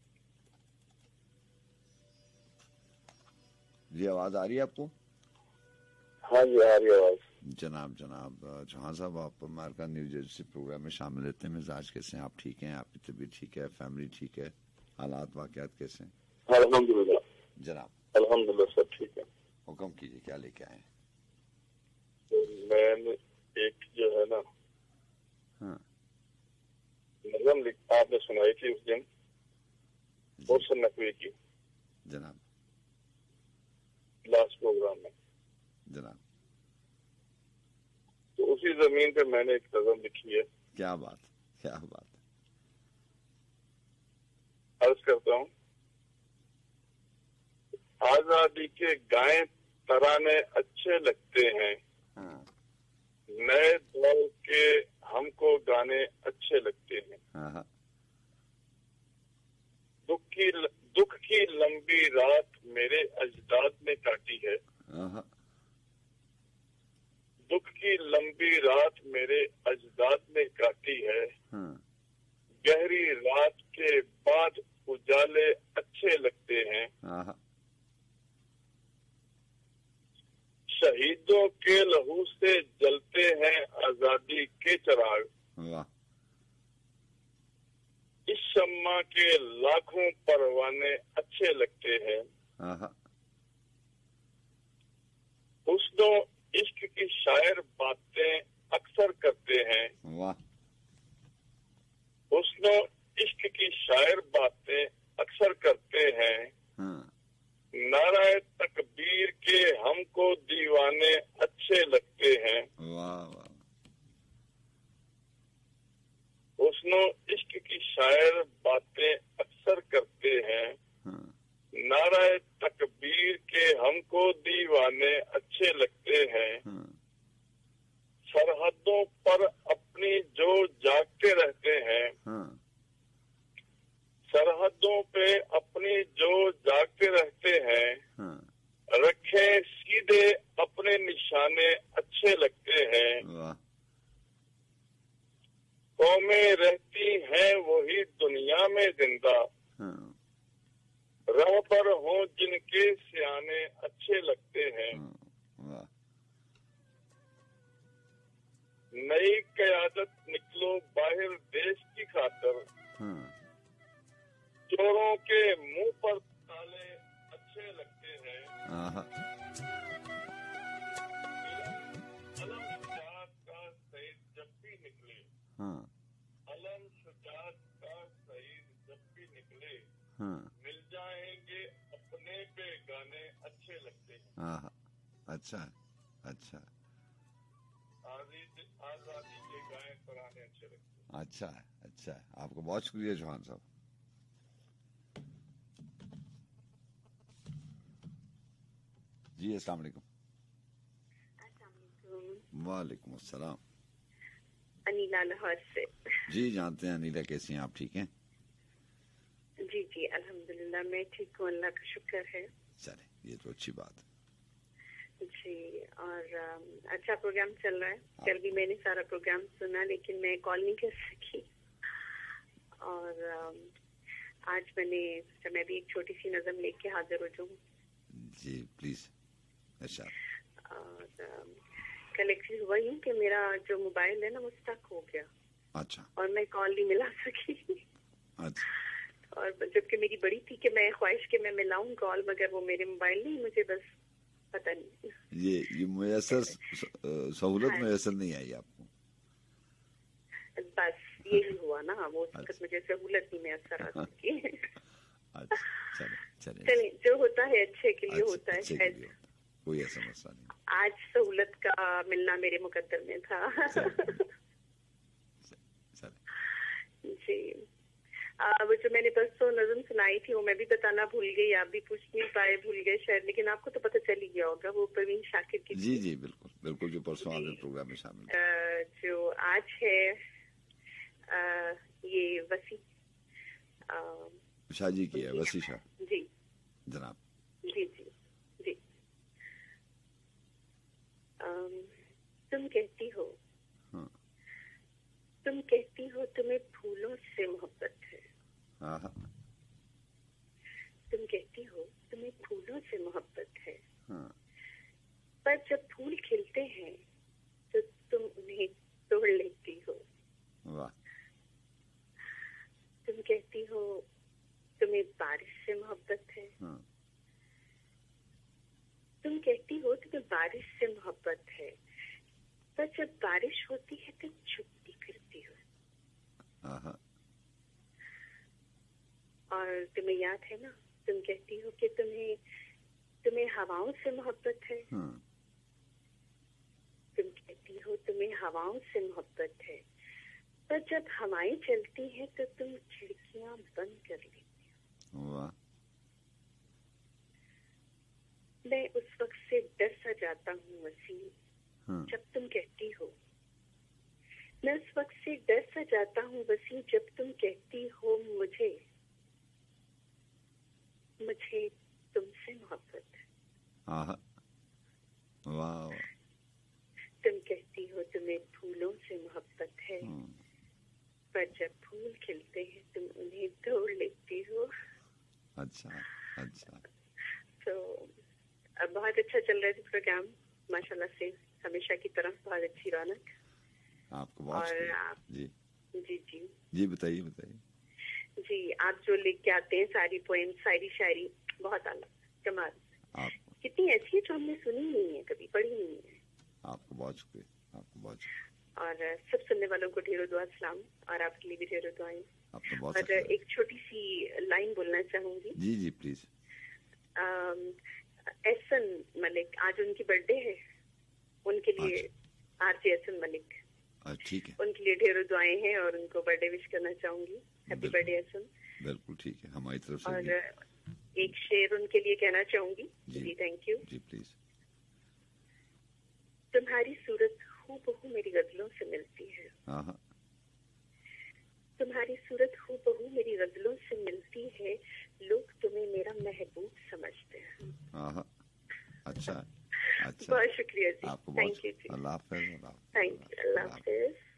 जी? आवाज आ रही है आपको? हाँ जी आ रही है आवाज। जनाब चौहान साहब, आप अमेरिका न्यू जर्सी प्रोग्राम में शामिल रहते हैं। मिजाज कैसे हैं? आप ठीक हैं? आपकी तबीयत ठीक है? फैमिली ठीक है? हालात वाकयात कैसे हैं? अल्हम्दुलिल्लाह जनाब अल्हम्दुलिल्लाह सब ठीक है। हुक्म कीजिए, क्या लेके आए हैं? तो मैंने एक जो है ना हाँ नज़म आपने सुनाई थी उस दिन मोहसिन नकवी की जनाब, लास्ट प्रोग्राम में। जनाब तो उसी जमीन पे मैंने एक नज़म लिखी है। क्या बात, क्या बात। अर्ज करता हूँ, आजादी के गाएं तराने अच्छे लगते हैं, हाँ नए दौर के हमको गाने अच्छे लगते हैं। हाँ हाँ दुख की लंबी रात मेरे अजदाद ने काटी है, हाँ दुख की लंबी रात मेरे अजदाद ने काटी है, हाँ गहरी रात के बाद उजाले अच्छे लगते हैं, हाँ शहीदों के लहू से जलते हैं आजादी के चिराग, वाह, इस शम्मा के लाखों परवाने अच्छे लगते हैं, हाँ हुस्नो इश्क की शायर बातें अक्सर करते हैं, वाह, हुस्नो इश्क की शायर बातें अक्सर करते हैं, हाँ नाराए तकबीर के हमको दीवाने अच्छे लगते हैं, वाह वाह, हुस्नो इश्क की शायर बातें अक्सर करते हैं, हाँ नाराए तकबीर के हमको दीवाने अच्छे लगते हैं, हाँ सरहदों पर अपनी जो जागते रहते हैं, हाँ सरहदों पे अपनी जो जागते रहते हैं, हाँ रखे सीधे अपने निशाने अच्छे लगते हैं, वाह, कौमें रहती हैं वही दुनिया में जिंदा, हाँ रहबर हों जिनके सियाने अच्छे लगते हैं, वाह, नई कयादत निकलो बाहर देश की खातर, हाँ चोरों के मुंह पर ताले अच्छे लगते हैं, हाँ अलम शुजात का शहीद जब भी निकले, हाँ अलम शुजात का शहीद जब भी निकले, हाँ मिल जाएंगे अपने पे गाने अच्छे लगते हैं, हाँ, अच्छा है, अच्छा है, आजादी के गाएं तराने अच्छे लगते हैं। अच्छा है, अच्छा है। आपको बहुत शुक्रिया चौहान साहब। जी अस्सलाम वालेकुम। वालेकुम अस्सलाम। अनीला लाहौर से। जी जानते हैं अनीला, कैसी हैं आप? ठीक हैं? जी जी अल्हम्दुलिल्लाह मैं ठीक हूँ, अल्लाह का शुक्र है। चले, ये तो अच्छी बात है। जी और अच्छा प्रोग्राम चल रहा है। कल भी मैंने सारा प्रोग्राम सुना लेकिन मैं कॉल नहीं कर सकी और आज मैं भी एक छोटी सी नज़म लेके हाजिर हो जाऊँ। जी प्लीज। अच्छा और कल एक्चुअली हुआ यूँ कि मेरा जो मोबाइल है ना वो स्टक हो गया। अच्छा और मैं कॉल नहीं मिला सकी। अच्छा। और जबकि मेरी बड़ी थी कि मैं ख्वाहिश कि मैं मिलाऊं कॉल, मगर वो मेरे मोबाइल नहीं, मुझे बस पता नहीं ये मुयसर सहूलत मुयसर नहीं आई आपको? बस यही हुआ ना, वो वक्त मुझे सहूलत नहीं मैसर आ सकी। अच्छा चले चलिए जो होता है अच्छे के लिए होता है। कोई ऐसा मसला नहीं। आज सहूलत का मिलना मेरे मुकद्दर में था। जी वो जो मैंने परसों नज़म सुनाई थी वो मैं भी बताना भूल गई, आप भी पूछ नहीं पाए, भूल गए शायद, लेकिन आपको तो पता चल ही गया होगा। वो परवीन शाकिर की। जी जी बिल्कुल बिल्कुल, जो परसों आपने प्रोग्राम में शामिल जो आज है ये वसी शाह जी की है, वसी शाह जी जनाब। जी जी जी। तुम कहती हो, हाँ। तुम कहती हो तुम्हें फूलों से मोहब्बत है। हाँ। तुम कहती हो तुम्हें फूलों से मोहब्बत है, हाँ। पर जब फूल खिलते हैं तो तुम उन्हें तोड़ लेती हो। वाह। तुम कहती हो तुम्हें बारिश से मोहब्बत है। हाँ। तुम कहती हो तुम्हें बारिश से मोहब्बत है, पर जब बारिश होती है तो छुपती फिरती हो। हाँ। और तुम्हें याद है ना, तुम कहती हो कि तुम्हें हवाओं से मोहब्बत है। हाँ। तुम कहती हो तुम्हें हवाओं से मोहब्बत है, पर जब हवाएं चलती हैं तो तुम खिड़कियां बंद कर लेती हो। वाह। मैं उस वक्त से डर सा जाता हूँ वसीम, हाँ। जब तुम कहती हो। मैं उस वक्त से डर सा जाता हूँ वसीम, जब तुम कहती हो मुझे तुमसे मोहब्बत है। हाँ। वाह। तुम कहती हो तुम्हें फूलों से मोहब्बत है, पर जब फूल खिलते हैं तुम उन्हें तोड़ लेती हो। अच्छा अच्छा। तो अब बहुत अच्छा चल रहा है प्रोग्राम माशाल्लाह से, हमेशा की तरह बहुत अच्छी रौनक। आपको बहुत और जी जी जी जी बताइए बताइए। जी आप जो लिख के आते हैं सारी पोएम, सारी शायरी, बहुत आला कमाल। कितनी ऐसी है जो हमने सुनी नहीं है, कभी पढ़ी नहीं है। आपको बहुत शुक्रिया, आपको बहुत शुक्रिया। और सब सुनने वालों को ढेरों दुआ सलाम, और आपके लिए भी ढेरों दुआएं। आपको बहुत और एक छोटी सी लाइन बोलना चाहूंगी। जी जी प्लीज। एहसन मलिक, आज उनकी बर्थडे है, उनके लिए आरजे एहसन मलिक, ठीक है, उनके लिए ढेरों दुआएं हैं और उनको बर्थडे विश करना चाहूंगी। Happy birthday Ehsan. बिल्कुल ठीक है, हमारी तरफ से। और एक शेर उनके लिए कहना चाहूंगी। जी थैंक यू। जी प्लीज। तुम्हारी सूरत हूबहू मेरी गजलों से मिलती है। हाँ। तुम्हारी सूरत हूबहू मेरी गजलों से मिलती है, लोग तुम्हें मेरा महबूब समझते हैं। हाँ। अच्छा अच्छा, बहुत शुक्रिया जी, आपको थैंक यू जी। अल्लाह हाफ़िज़। थैंक यू, अल्लाह हाफ़िज़।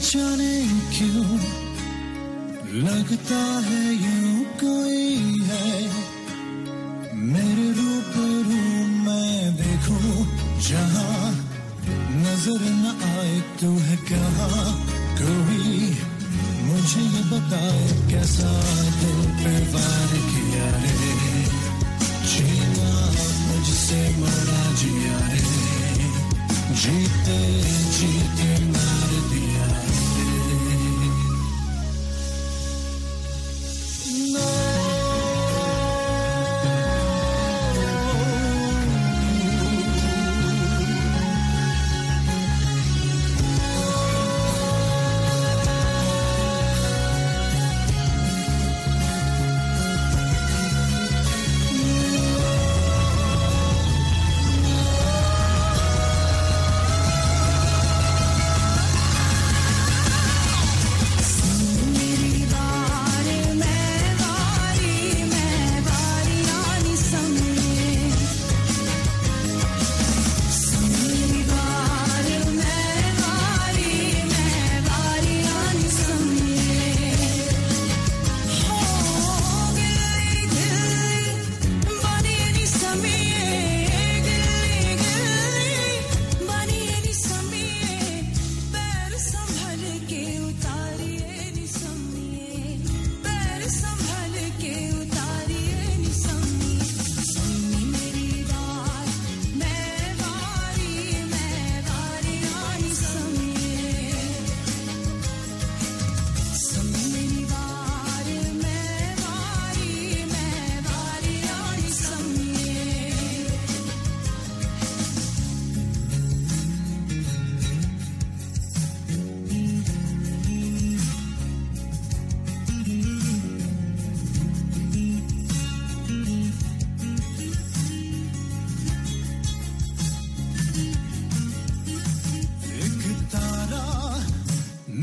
जाने क्यों लगता है यूं कोई है मेरे रूबरू, मैं देखूं जहां नजर न आए तू है कहाँ। कोई मुझे ये बताए कैसा दिल पे वार किया रे, जीना मुझसे मरा जिया रे, जीते जीते मार दिया रे।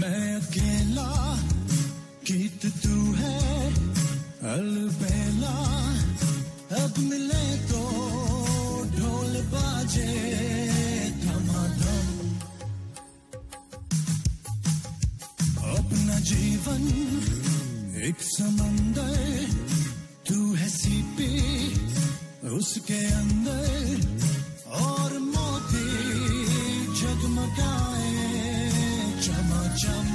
मैं अकेला गीत तू है अलबेला अब मिले तो ढोल बाजे धमाधम अपना जीवन एक समंदर तू है सीपी उसके अंदर और मोती जगमगाए चमाचम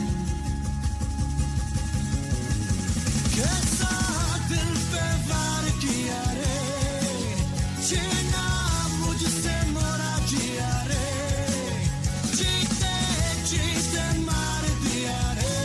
कैसा दिल पे वार किया रे जीना मुझसे मोरा जिया रे जीते जीते मार दिया रे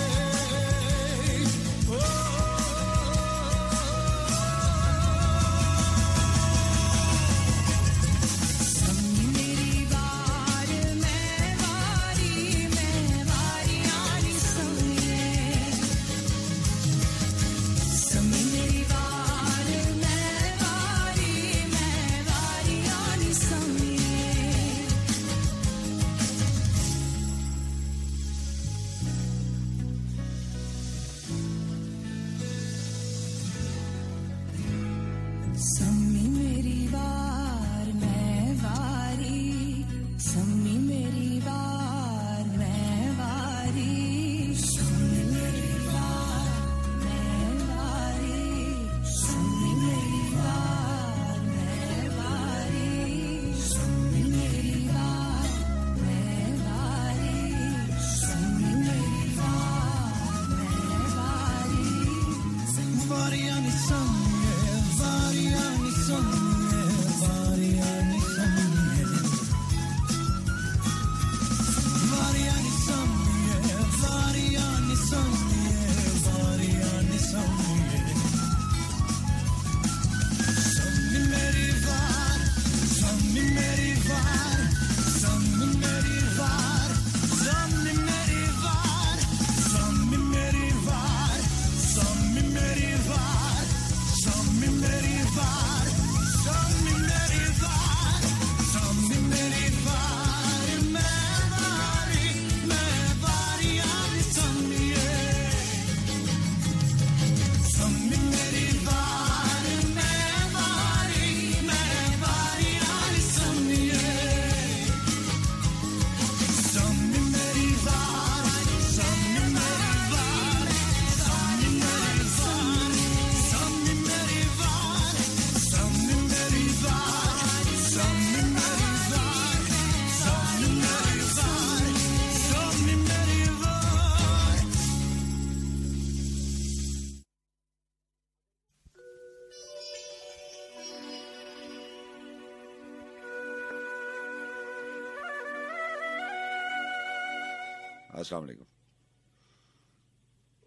अस्सलाम वालेकुम।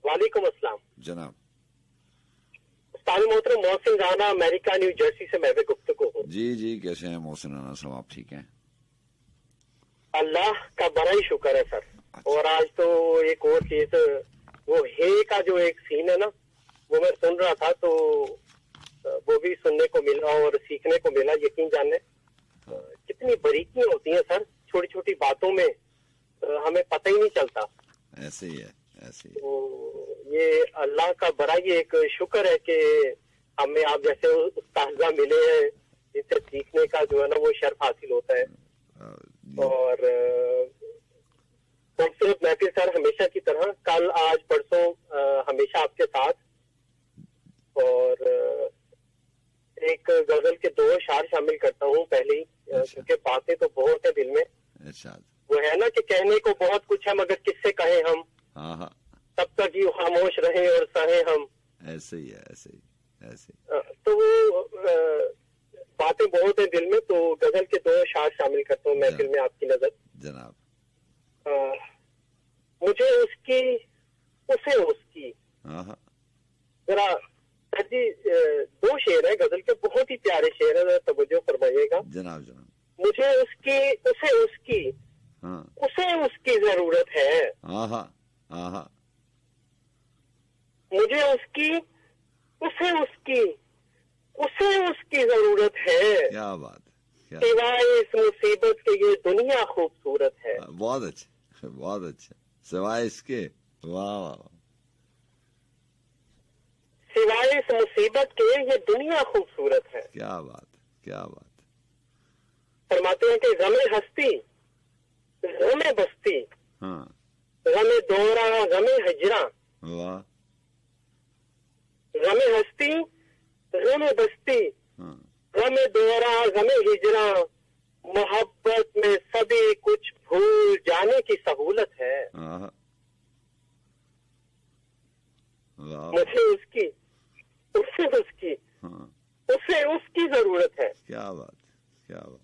वालेकुम अस्सलाम जनाब। उस्ताद मोहतरम Mohsin Rana America new Jersey से मैं भी गुफ्तगू हूँ। जी जी, कैसे हैं मोहसिन राना साहब, आप ठीक हैं? अल्लाह का बड़ा ही शुक्र है सर। अच्छा। और आज तो एक और चीज, वो हे का जो एक सीन है ना, वो मैं सुन रहा था तो वो भी सुनने को मिला और सीखने को मिला। यकीन जाने कितनी बारीकियां होती हैं सर, छोटी छोटी बातों में हमें पता ही नहीं चलता। ऐसे ही है, ऐसे ही। तो ये अल्लाह का बड़ा ही एक शुक्र है कि हमें आप जैसे उस्ताद मिले हैं जिससे सीखने का जो है ना वो शर्फ हासिल होता है। और खूबसूरत महफिल सर हमेशा की तरह, कल आज परसों हमेशा आपके साथ। और एक गजल के 2 अशार शामिल करता हूँ पहले ही, क्योंकि बातें तो बहुत है दिल में। वो है ना कि कहने को बहुत कुछ है मगर किससे कहें हम, तब तक यूं खामोश रहे और सहे हम। ऐसे ही है, ऐसे ही, ऐसे ही। तो वो बातें बहुत है दिल में, तो गजल के 2 अशार शामिल करता हूँ महफिल में आपकी नजर। जनाब। मुझे उसकी उसे उसकी जरा जी 2 शेर है गजल के, बहुत ही प्यारे शेर है, तवज्जो फरमाइएगा। जनाब जनाब। मुझे उसकी उसे उसकी उसे उसकी जरूरत है। मुझे उसकी उसे उसकी उसे उसकी जरूरत है। क्या बात है। सिवाय इस मुसीबत के ये दुनिया खूबसूरत है। बहुत अच्छा, बहुत अच्छा, सिवाय इसके, वाह वाह, सिवाय इस मुसीबत के ये दुनिया खूबसूरत है। क्या बात, क्या बात। फरमाते हैं कि गमे हस्ती गमे बस्ती, हाँ, गमे दौरा गमे हिजरा, वाह, गमे हस्ती गमे बस्ती, हाँ, गमे दौरा गमे हिजरा, मोहब्बत में सभी कुछ भूल जाने की सहूलत है। वाह, मुझे उसकी, उससे उसकी, हाँ, उससे उसकी जरूरत है। क्या बात, क्या बात,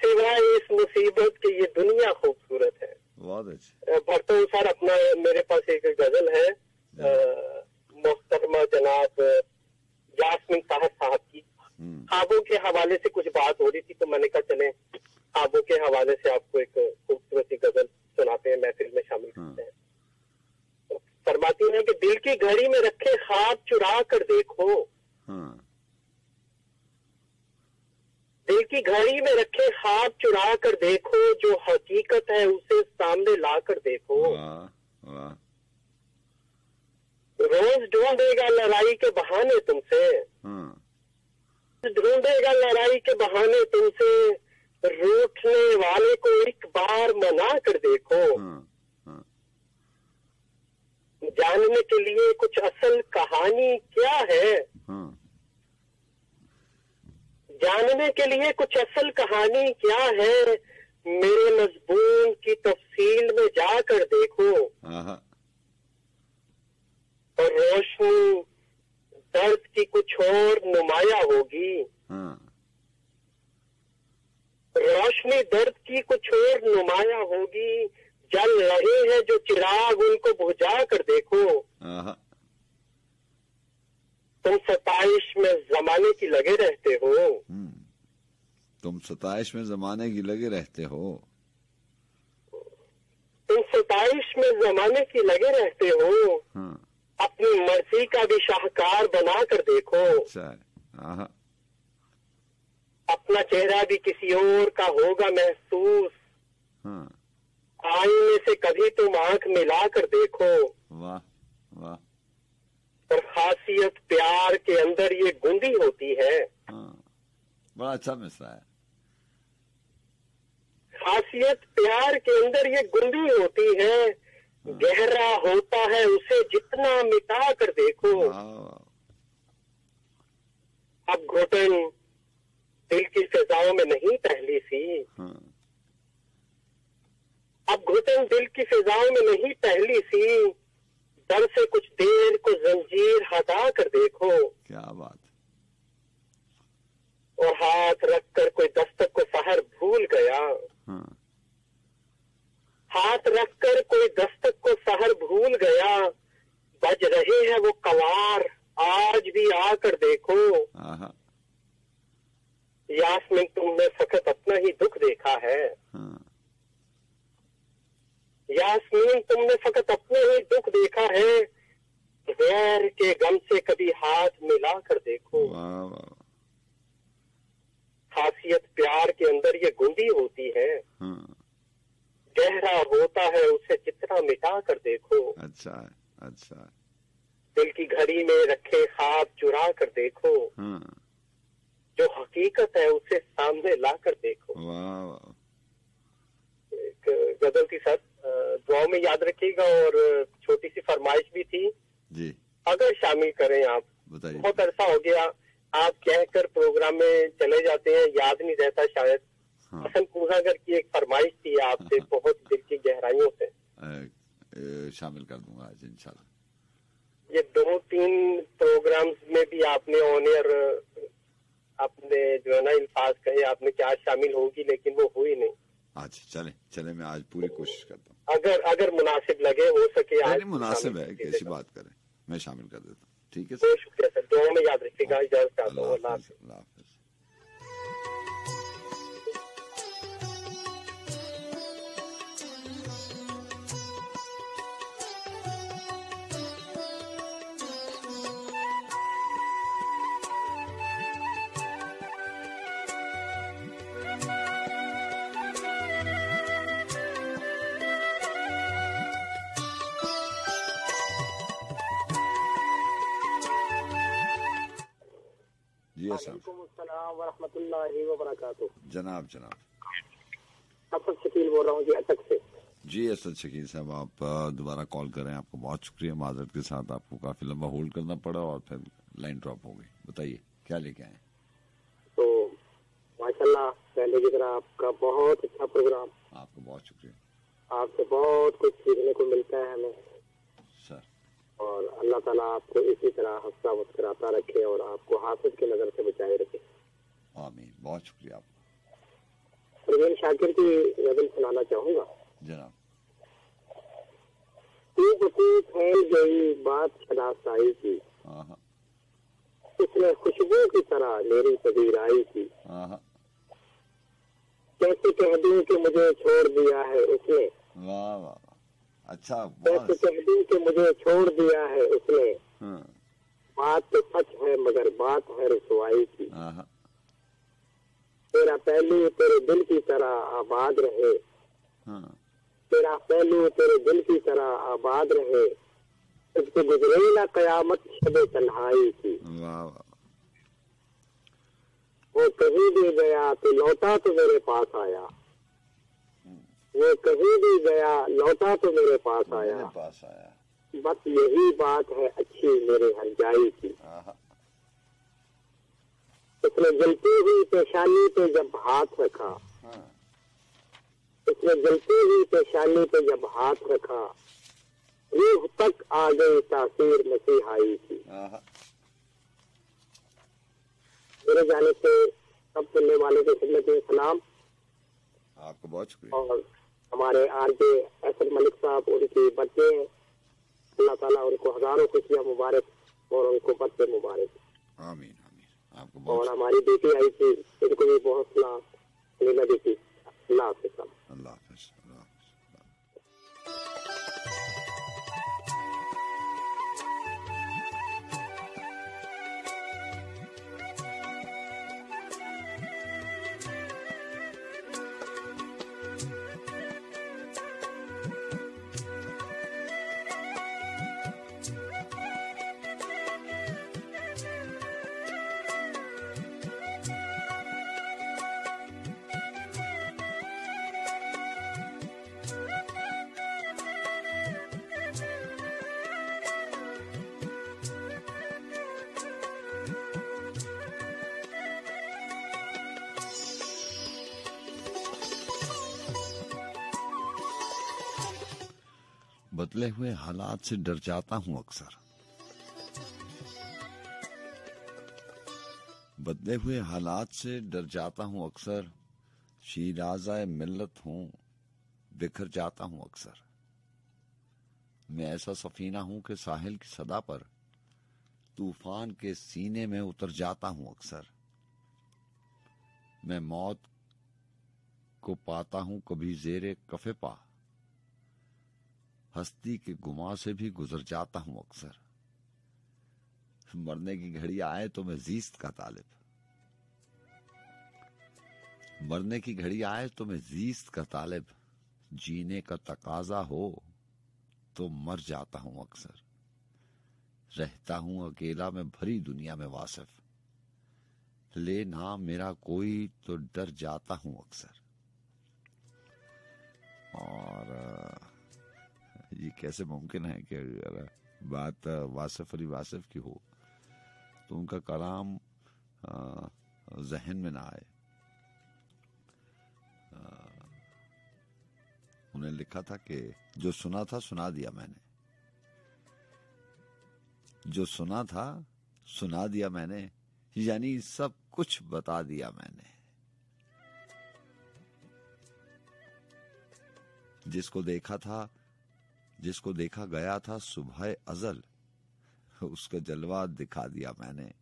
सिवाय इस मुसीबत के ये दुनिया खूबसूरत है। बहुत अच्छे। भरता हूँ सर अपना, मेरे पास एक गजल है मोहतरमा जनाब यास्मीन ताहर साहब की। ख्वाबों के हवाले से कुछ बात हो रही थी तो मैंने कहा चले ख्वाबों के हवाले से आपको एक खूबसूरत सी गजल सुनाते हैं, महफिल में शामिल करते हैं। फरमाती है कि दिल की घड़ी में रखे ख्वाब चुरा कर देखो, हाँ, दिल की घड़ी में रखे ख्वाब चुरा कर देखो, जो हकीकत है उसे सामने ला कर देखो। वाह वाह, रोज ढूंढेगा लड़ाई के बहाने तुमसे, हाँ, ढूंढेगा लड़ाई के बहाने तुमसे, रूठने वाले को एक बार मना कर देखो। हाँ, हाँ, जानने के लिए कुछ असल कहानी क्या है, हाँ, जानने के लिए कुछ असल कहानी क्या है, मेरे मजबून की तफसील में जाकर देखो। हाँ, और रोशनी दर्द की कुछ और नुमाया होगी, हाँ, रोशनी दर्द की कुछ और नुमाया होगी, जल रहे हैं जो चिराग उनको बुझा कर देखो। हाँ, तुम सताइश में जमाने की लगे रहते हो, तुम सताइश में जमाने की लगे रहते हो, तुम सताइश में जमाने की लगे रहते हो, हाँ, अपनी मर्जी का भी शाहकार बना कर देखो। अच्छा है, हाँ, अपना चेहरा भी किसी और का होगा महसूस, हाँ, आईने से कभी तुम आंख मिला कर देखो। वाह वाह, और खासियत प्यार के अंदर ये गुंदी होती है, हाँ, बड़ा अच्छा मिसरा है। खासियत प्यार के अंदर ये गुंदी होती है, गहरा होता है उसे जितना मिटा कर देखो। वाह, अब घुटन दिल की फिजाओं में नहीं पहली सी, हाँ, अब घुटन दिल की फिजाओं में नहीं पहली सी, डर से कुछ देर को जंजीर हटा कर देखो। क्या बात, और हाथ रखकर कोई दस्तक को सहर भूल गया, हाँ, हाथ रखकर कोई दस्तक को सहर भूल गया, बज रहे हैं वो कवार आज भी आकर देखो। हाँ, यास्मीन तुमने फकत अपना ही दुख देखा है, हाँ, यास्मीन तुमने फकत अपने ही दुख देखा है, गैर के गम से कभी हाथ मिला कर देखो। वाह वाह, खासियत प्यार के अंदर ये गुंदी होती है, हाँ, गहरा होता है उसे जितना मिटा कर देखो। अच्छा है, अच्छा है, दिल की घड़ी में रखे ख्वाब चुरा कर देखो, हाँ, जो हकीकत है उसे सामने ला कर देखो। वाह वाह, एक गजल थी सर, दुआओं में याद रखिएगा, और छोटी सी फरमाइश भी थी, जी अगर शामिल करें आप। बताइए। बहुत अरसा हो गया आप कहकर प्रोग्राम में चले जाते हैं, याद नहीं रहता शायद। हाँ, हसन पूजागर की एक फरमाइश थी आपसे, बहुत दिल की गहराइयों से। शामिल कर दूंगा आज इंशाल्लाह। ये 2-3 प्रोग्राम्स में भी आपने ऑन एयर आपने जो है ना अल्फाज कहे आपने कि आज शामिल होगी, लेकिन वो हुई नहीं। आज चले चले, मैं आज पूरी कोशिश करता हूँ। अगर मुनासिब लगे, हो सके आज नहीं, मुनासिब है, कैसी बात करें, मैं शामिल कर देता हूँ। ठीक है बहुत शुक्रिया सर, दुआ में याद रखिएगा। इजाजत चाहता हूँ, अल्लाह हाफिज़। अल्लाह हाफिज़। साहब। अस्सलाम वरहमतुल्लाहि व बरकातुहू। जनाब जनाब। असद शकील बोल रहा हूँ जी, अटक से। जी असद शकील साहब, आप दोबारा कॉल करें, आपको बहुत शुक्रिया। माजरत के साथ आपको काफी लंबा होल्ड करना पड़ा और फिर लाइन ड्रॉप हो गई। बताइए क्या लेके आए? तो माशाल्लाह पहले की तरह आपका बहुत अच्छा प्रोग्राम। आपको बहुत शुक्रिया आपसे बहुत कुछ सीखने को मिलता है हमें सर। और अल्लाह ताला आपको इसी तरह हंसता मुस्कुराता रखे और आपको हाफिज की नजर से बचाए रखे। आमीन। बहुत शुक्रिया आपका। प्रवीण शाकिर की गजल सुनाना चाहूंगा। जनाब। तू फैल गई बात शनासाई की, हाँ। उसने खुशबू की तरह मेरी पजीराई की। हाँ। कैसे कह दूं कि मुझे छोड़ दिया है उसने, वाह वाह। अच्छा। कैसे कह दूं कि मुझे छोड़ दिया है उसने। हाँ। बात तो सच है मगर बात है रुसवाई की। हाँ। तेरा पहलू तेरे दिल की तरह आबाद रहे। हाँ। तेरा पहलू तेरे दिल की तरह आबाद रहे। तुझसे गुजरे ना कयामत शबे तन्हाई की। वाह वाह। वो कहीं भी गया तो लौटा तो मेरे पास आया। वो कहीं भी गया लौटा तो मेरे पास आया। मेरे पास आया। बस यही बात है अच्छी मेरे हरजाई की। हाँ। उसने जलती हुई पेशानी पे जब हाथ रखा। हाँ। उसने जलती हुई पेशानी पे जब हाथ रखा, रूह तक आ गई तासीर मसीहाई की। हाँ। मेरे जाने से सब सुनने वालों को खिदमत में सलाम। आपको बहुत शुक्रिया। और हमारे आरजे असद मलिक साहब, उनकी बच्चे, अल्लाह ताला उनको हजारों खुशियां मुबारक और उनको बच्चे मुबारक। आमीन आमीन। आपको और बहुत हमारी बेटी आई थी, इनको भी बहुत सलाम। नीला बेटी, अल्लाह हाफिज़। अल्लाह हाफिज़। अल्लाह हाफिज़। बदले हुए हालात से डर जाता हूं अक्सर। बदले हुए हालात से डर जाता हूं अक्सर। शीराज़ाए मिल्लत हूं, बिखर जाता हूं अक्सर। मैं ऐसा सफीना हूं कि साहिल की सदा पर तूफान के सीने में उतर जाता हूं अक्सर। मैं मौत को पाता हूं कभी ज़ेरे कफे पा, हस्ती के गुमा से भी गुजर जाता हूं अक्सर। मरने की घड़ी आए तो मैं जीस्त का तालिब, मरने की घड़ी आए तो मैं जीस्त का तालिब। जीने का तकाजा हो तो मर जाता हूं अक्सर। रहता हूं अकेला में भरी दुनिया में वासिफ, ले ना मेरा कोई तो डर जाता हूं अक्सर। और ये कैसे मुमकिन है कि अगर बात वासिफ अली वासिफ की हो तो उनका कलाम जहन में ना आए। उन्हें लिखा था कि जो सुना था सुना दिया मैंने, जो सुना था सुना दिया मैंने, यानी सब कुछ बता दिया मैंने। जिसको देखा था, जिसको देखा गया था सुबह अजल, उसका जलवा दिखा दिया मैंने।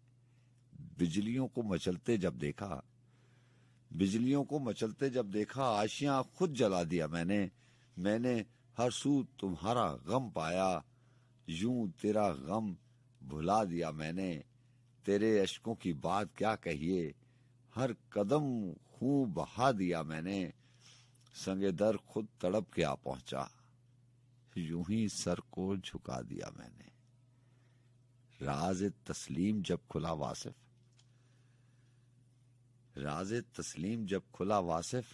बिजलियों को मचलते जब देखा, बिजलियों को मचलते जब देखा, आशियां खुद जला दिया मैंने। मैंने हर सू तुम्हारा गम पाया, यूं तेरा गम भुला दिया मैंने। तेरे अश्कों की बात क्या कहिए, हर कदम खून बहा दिया मैंने। संगे दर खुद तड़प के आ पहुंचा, यूं ही सर को झुका दिया मैंने। राज तस्लीम जब खुला वासिफ, राज़े तस्लीम जब खुला वासिफ,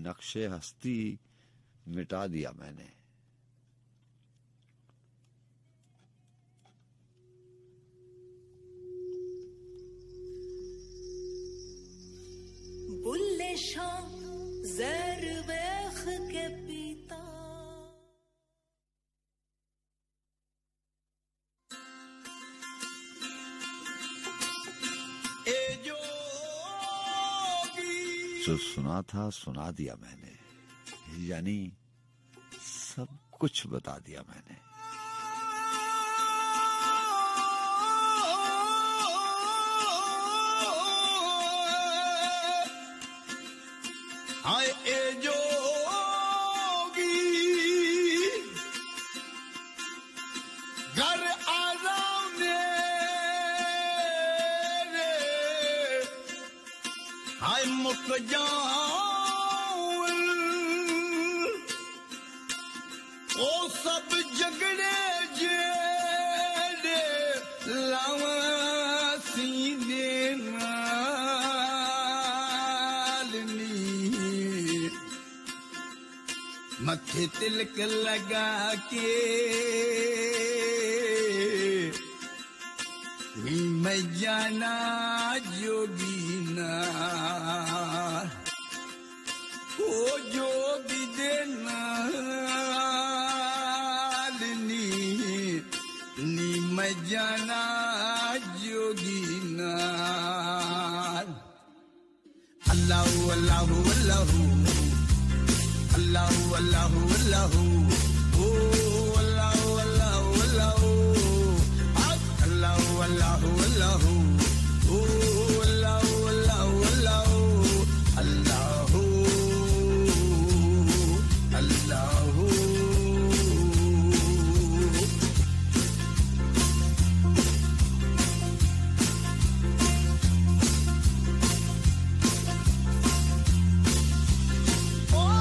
नक्शे हस्ती मिटा दिया मैंने। बुल्ले शाम ज़र बेख के पीता। जो सुना था सुना दिया मैंने, यानी सब कुछ बता दिया मैंने। हाय ए जोगी घर आराम ने रे, हाय मुक जाऊं ओ सब झगड़े जेड़े लावा सीने मथे तिलक लगा के मैं जाना जोगीना, ओ जोगी देना नी मैं जाना जोगीना। अल्लाह अल्लाह अल्लाह Allahu Allahu Allahu, oh Allahu Allahu Allahu, Allahu Allahu Allahu, oh Allahu Allahu Allahu, Allahu Allahu. Oh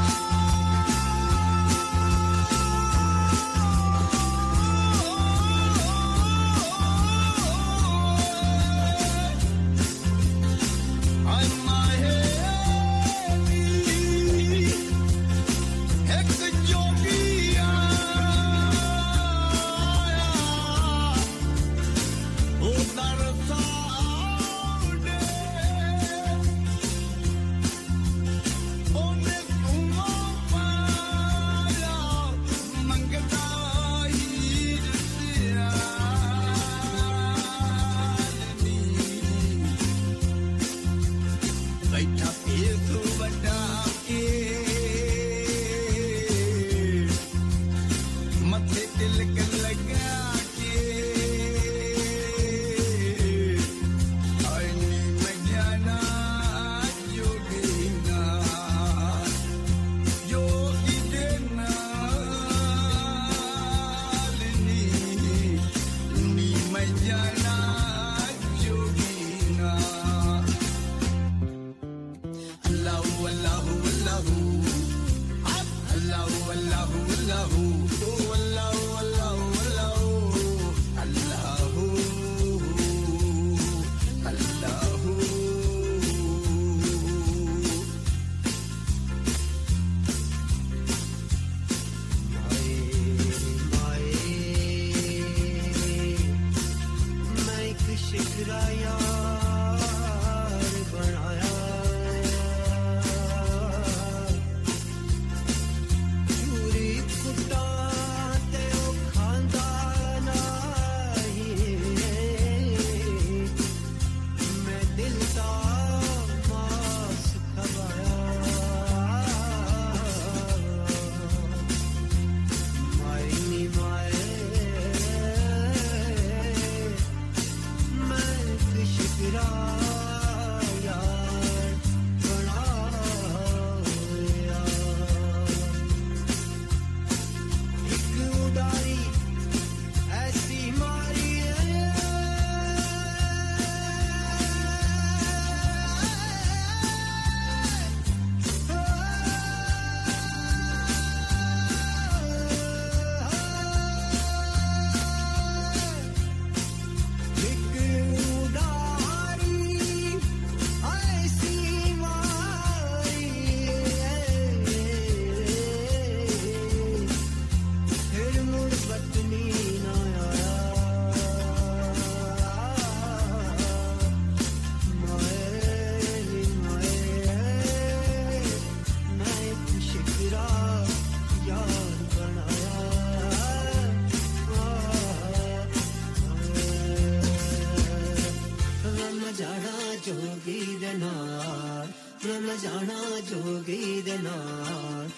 मैं जाना जोगी दे नाल,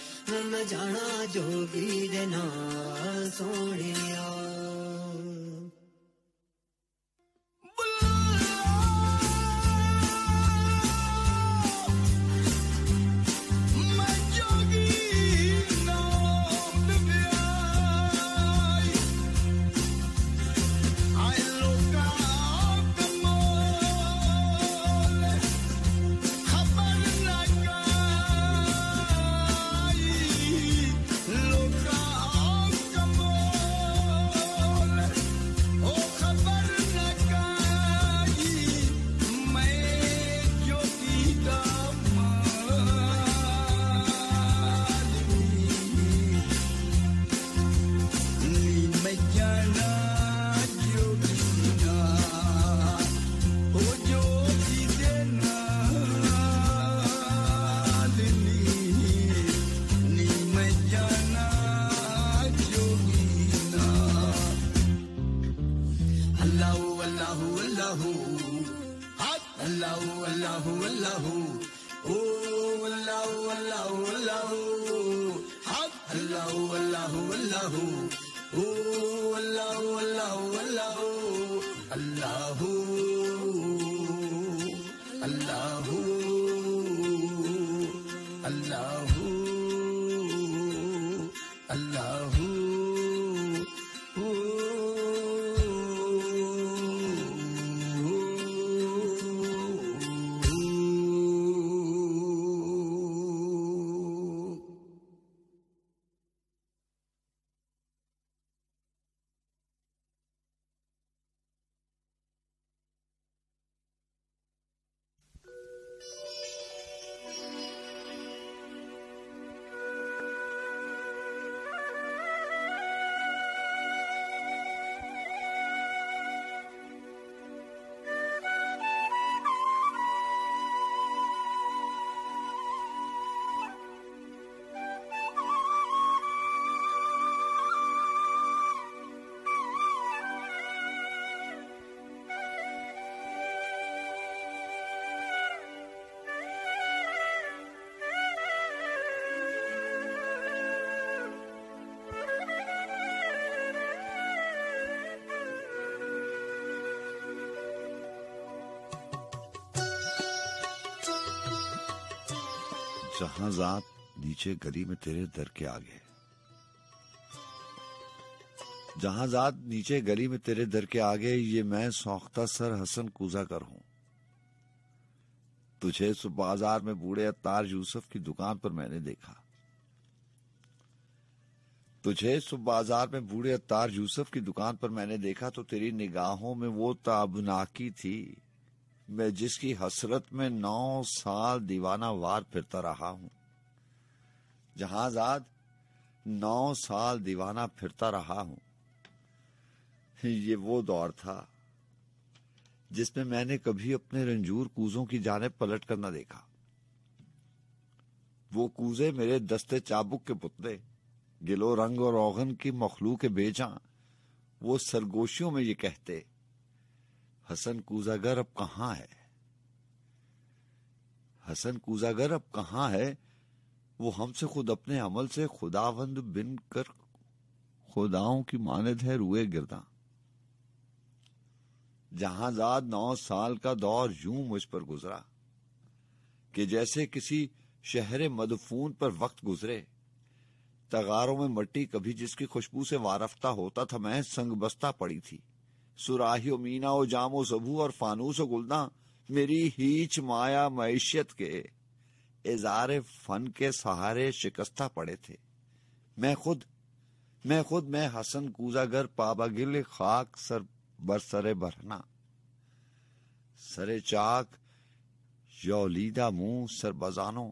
मैं जाना जोगी दे नाल सोनिया। जहांजात नीचे गली में तेरे दर के आगे, जहांजात नीचे गली में तेरे दर के आगे, ये मैं सौख्ता सर हसन कूजागर हूं। तुझे सुबह बाजार में बूढ़े अत्तार यूसुफ की दुकान पर मैंने देखा, तुझे सुबह बाजार में बूढ़े अत्तार यूसुफ की दुकान पर मैंने देखा तो तेरी निगाहों में वो ताबनाकी थी मैं जिसकी हसरत में 9 साल दीवाना वार फिरता रहा हूं। जहांजाद 9 साल दीवाना फिरता रहा हूं। ये वो दौर था जिसमें मैंने कभी अपने रंजूर कूजों की जानिब पलट कर न देखा। वो कूजे मेरे दस्ते चाबुक के पुतले, गिलो रंग और औगन की मखलूक बेजा, वो सरगोशियों में ये कहते, हसन कूजागर अब कहां है, हसन कूजागर अब कहां है। वो हमसे खुद अपने अमल से खुदावंद बिन कर खुदाओं की मानद है रुए गिरदा। जहांजाद 9 साल का दौर यूं मुझ पर गुजरा कि जैसे किसी शहर मदफून पर वक्त गुजरे। तगारों में मट्टी कभी जिसकी खुशबू से वारफ्ता होता था मैं संग बस्ता पड़ी थी। सुराहियो मीना ओ जामो ज़बू और फानूस ओ गुलदा मेरी हीच माया मैशियत के इज़ारे फन के सहारे शिकस्ता पड़े थे। मैं हसन कूजागर पाबागिल खाक सर बरसरे बरहना, सरे चाक यौलीदा मुंह सर बजानो,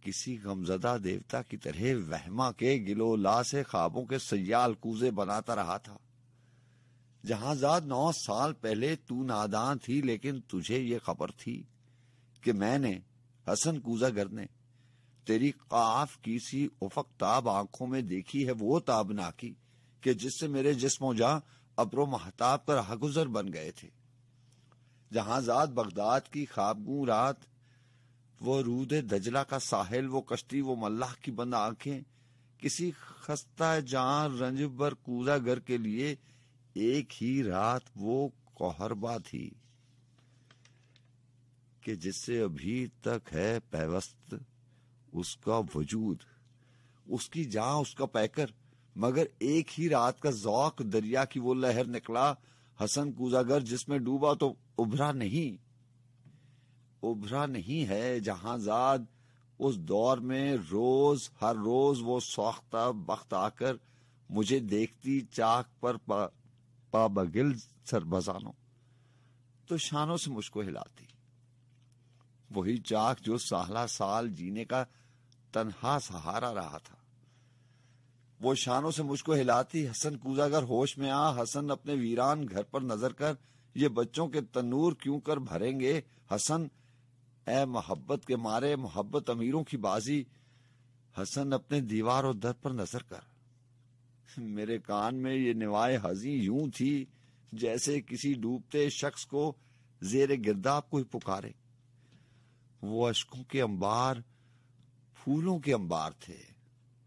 किसी गमजदा देवता की तरह वहमा के गिलोला से ख्वाबों के सयाल कूजे बनाता रहा था। जहांजाद 9 साल पहले तू नादान थी, लेकिन तुझे ये खबर थी कि मैंने हसन कूजागर ने तेरी काफ की सी उफक ताब आंखों में देखी है वो ताबनाकी कि जिससे मेरे जिस्मो जा अब्रो महताब कर राहगुजर बन गए थे। जहांजाद बगदाद की ख्वाबगू रात वो रूदे दजला का साहिल, वो कश्ती, वो मल्लाह की बंद आंखें, किसी खस्ता जहां रंजबर कूदा घर के लिए एक ही रात वो कोहरबा थी कि जिससे अभी तक है पैवस्त उसका वजूद, उसकी जान, उसका पैकर, मगर एक ही रात का ज़ौक दरिया की वो लहर निकला हसन कूजागर जिसमें डूबा तो उभरा नहीं है जहांजाद। उस दौर में रोज हर रोज वो सौख्ता बख्त आकर मुझे देखती चाक पर पाबगिल सरबजानों तो शानों से मुझको हिलाती, वही चाक जो साहला साल जीने का तन्हा सहारा रहा था। वो शानों से मुझको हिलाती। हसन कूजागर होश में आ, हसन अपने वीरान घर पर नजर कर, ये बच्चों के तनूर क्यों कर भरेंगे हसन, ए मोहब्बत के मारे मोहब्बत अमीरों की बाजी, हसन अपने दीवार और दर पर नजर कर। मेरे कान में ये निवाए हजी यूं थी जैसे किसी डूबते शख्स को जेरे गिरदाब कोई पुकारे। वो अश्कों के अंबार फूलों के अंबार थे,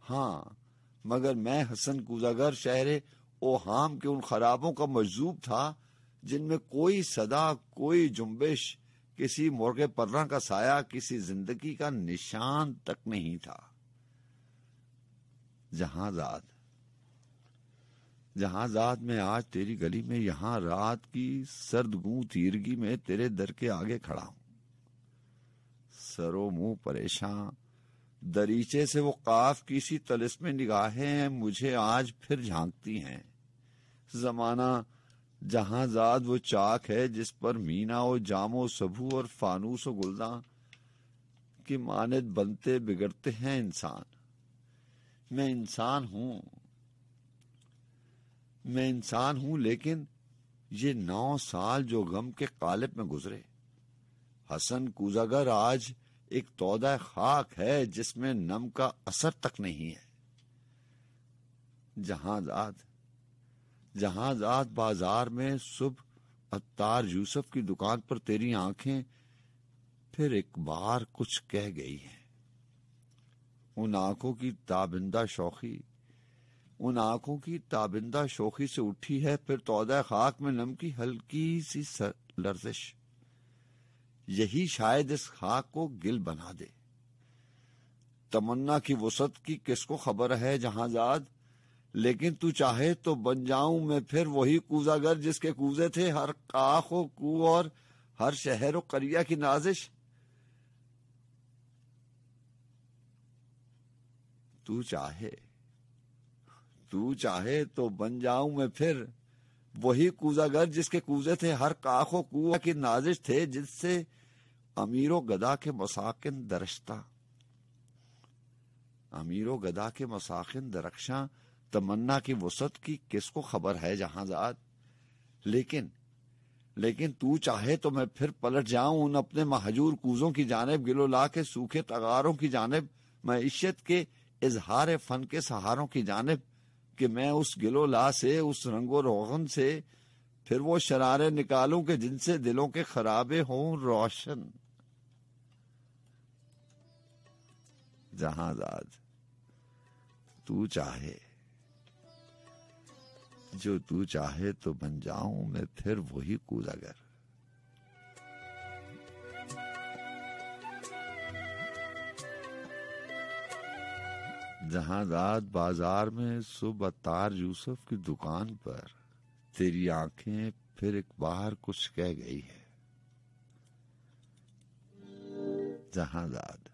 हाँ, मगर मैं हसन कूजागर शहरे ओहाम के उन खराबों का मजजूब था जिनमें कोई सदा, कोई जुम्बिश, किसी मुर्गे पर्रा का साया, किसी जिंदगी का निशान तक नहीं था। जहांजाद में आज तेरी गली में यहां रात की सर्द गूं तीरगी में तेरे दर के आगे खड़ा हूं, सरो मुंह परेशान, दरीचे से वो काफ की सी तलिस्मे निगाहें मुझे आज फिर झांकती हैं। जमाना जहांजाद वो चाक है जिस पर मीना और जामो सबू और फानूस और गुलदा की मानद बनते बिगड़ते हैं इंसान। मैं इंसान हूं लेकिन ये 9 साल जो गम के कालिब में गुजरे, हसन कूजागर आज एक तौदा खाक है जिसमें नम का असर तक नहीं है। जहांजाद बाजार में सुबह अत्तार यूसुफ की दुकान पर तेरी आंखें फिर एक बार कुछ कह गई हैं। उन आंखों की ताबिंदा शोखी से उठी है फिर तौदा खाक में नम की हल्की सी लर्जिश। यही शायद इस खाक को गिल बना दे। तमन्ना की वसत की किसको खबर है जहांजाद, लेकिन तू चाहे तो बन जाऊं मैं फिर वही कूजागर जिसके कूजे थे हर काख व कू और हर शहर व करिया की नाजिश। तू चाहे तो बन जाऊं मैं फिर वही कूजागर जिसके कूजे थे हर काख व कू की नाजिश थे, जिससे अमीरो गदा के मसाकिन दरख्शां तमन्ना की वसत की किसको खबर है जहांजाद, लेकिन तू चाहे तो मैं फिर पलट जाऊं उन अपने महजूर कूजों की जानिब, गिलोला के सूखे तगारों की जानिब, मईशत के इजहार फन के सहारों की जानिब, कि मैं उस गिलोला से, उस रंगो रोगन से फिर वो शरारे निकालूं कि जिनसे दिलों के खराबे हों रोशन। जहांजाद तू चाहे तो बन जाऊं मैं फिर वही कूजागर। जहांजाद बाजार में सुबह अत्तार यूसुफ की दुकान पर तेरी आंखें फिर एक बार कुछ कह गई है। जहांजाद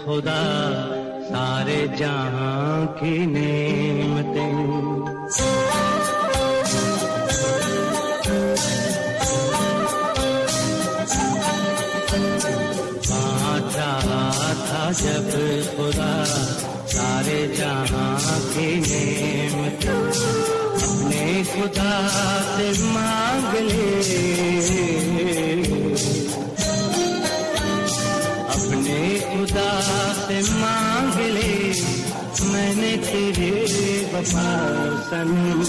खुदा सारे जहां की नेमतें बांट रहा था जब खुदा सारे जहां की नेमतें अपने खुदा से मांग ले अपने खुदा से मांग ले मैंने तेरे वफा सनम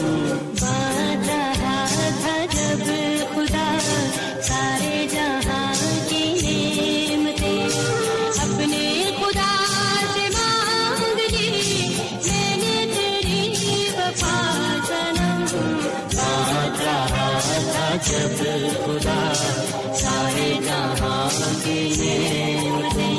बांट रहा था जब खुदा सारे जहां की नेमतें अपने खुदा से मांग ली मैंने तेरी वफा सनम बांट रहा था जब खुदा सारे जहां की नेमतें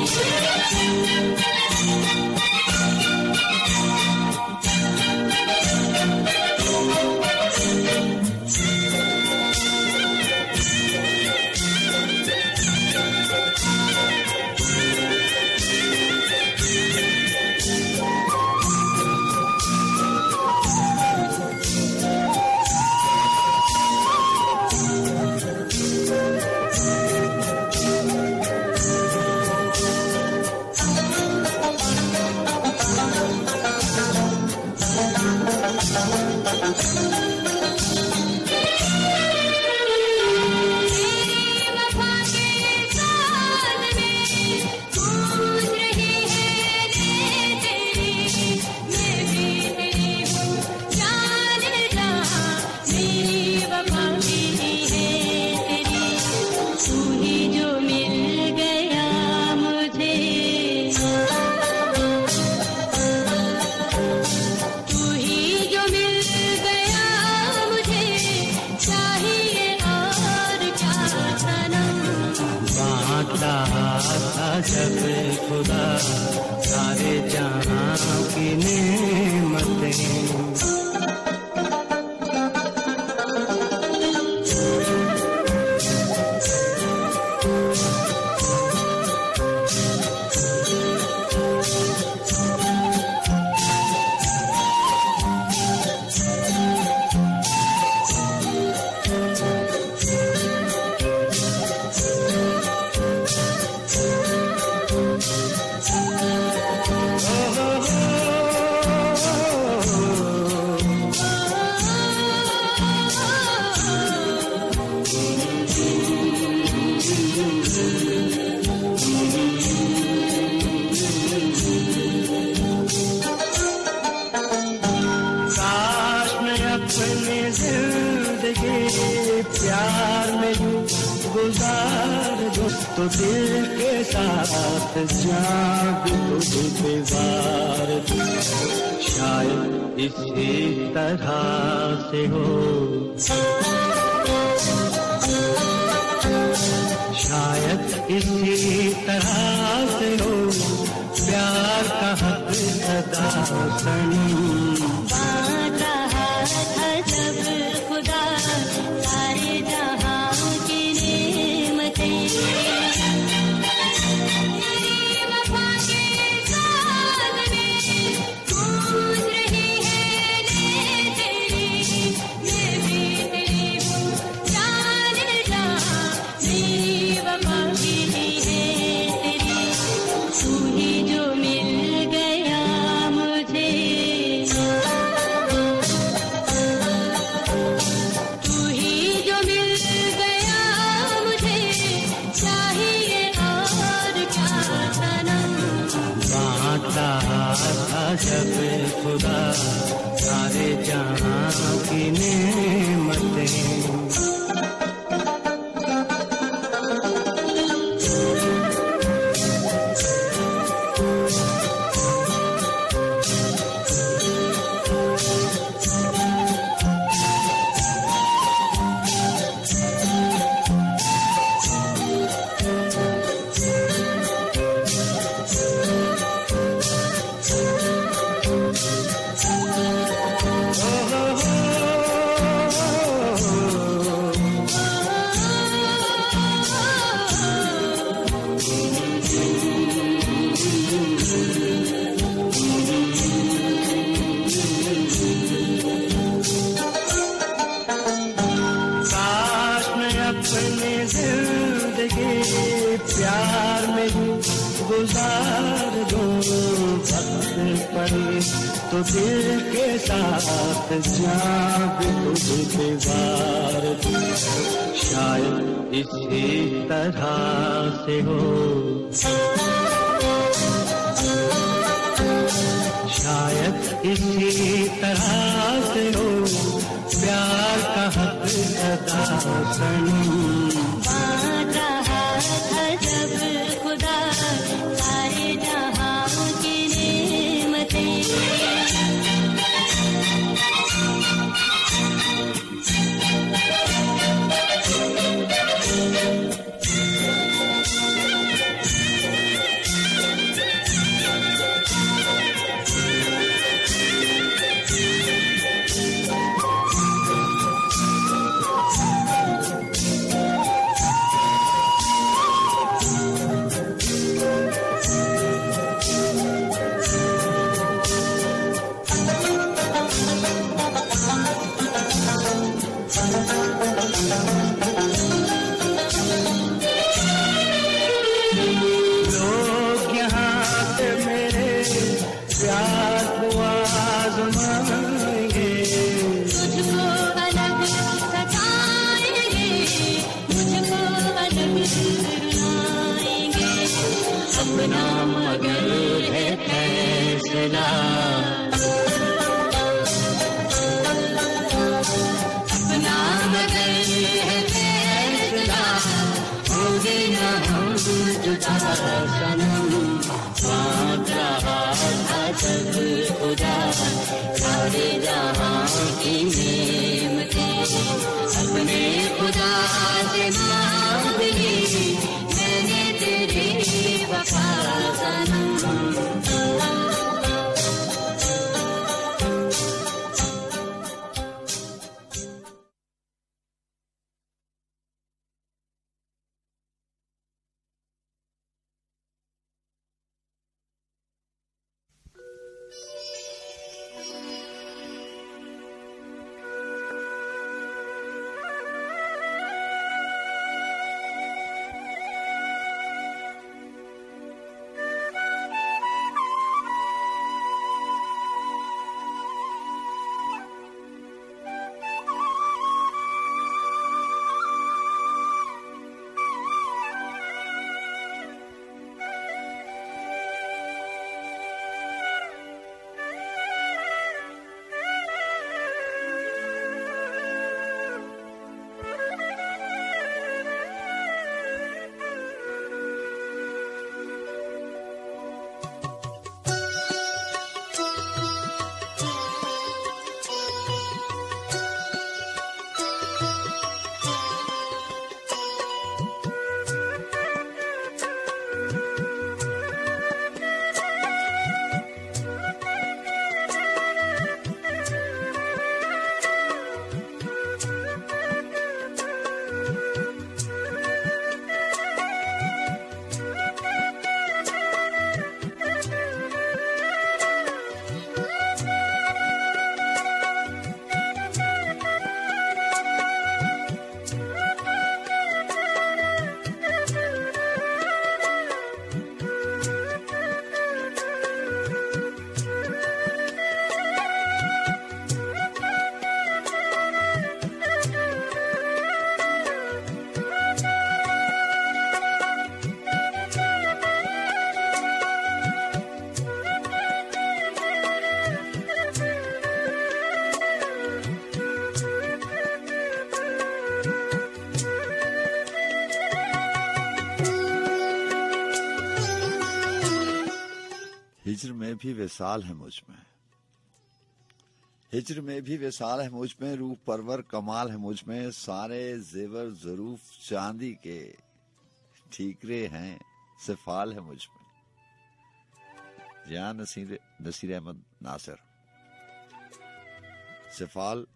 जब खुदा सारे जहां की नेमतें तो दिल के साथ जाग इंतजार शायद इसी तरह से हो शायद इसी तरह से हो प्यार का हक सदा सनम बांट रहा था जब खुदा सारे जहां की नेमतें जब खुदा सारे जहां की नेमतें गुजार दूं वक्त पर तो दिल के साथ जान भी तुझे गुजार दूं। शायद इसी तरह से हो, शायद इसी तरह से हो प्यार का हक अदा सनम। वादा था जब खुदा सारे जहां की नेमतें, अपने खुदा से मांग ली मैंने तेरी वफा सनम। हिज्र में भी विसाल है मुझ में, हिज्र में भी विसाल है मुझ में, रूह परवर कमाल है मुझ में, सारे जेवर जरूफ चांदी के ठीकरे हैं सिफाल है मुझ में। जहां नसीर अहमद नासिर। सिफाल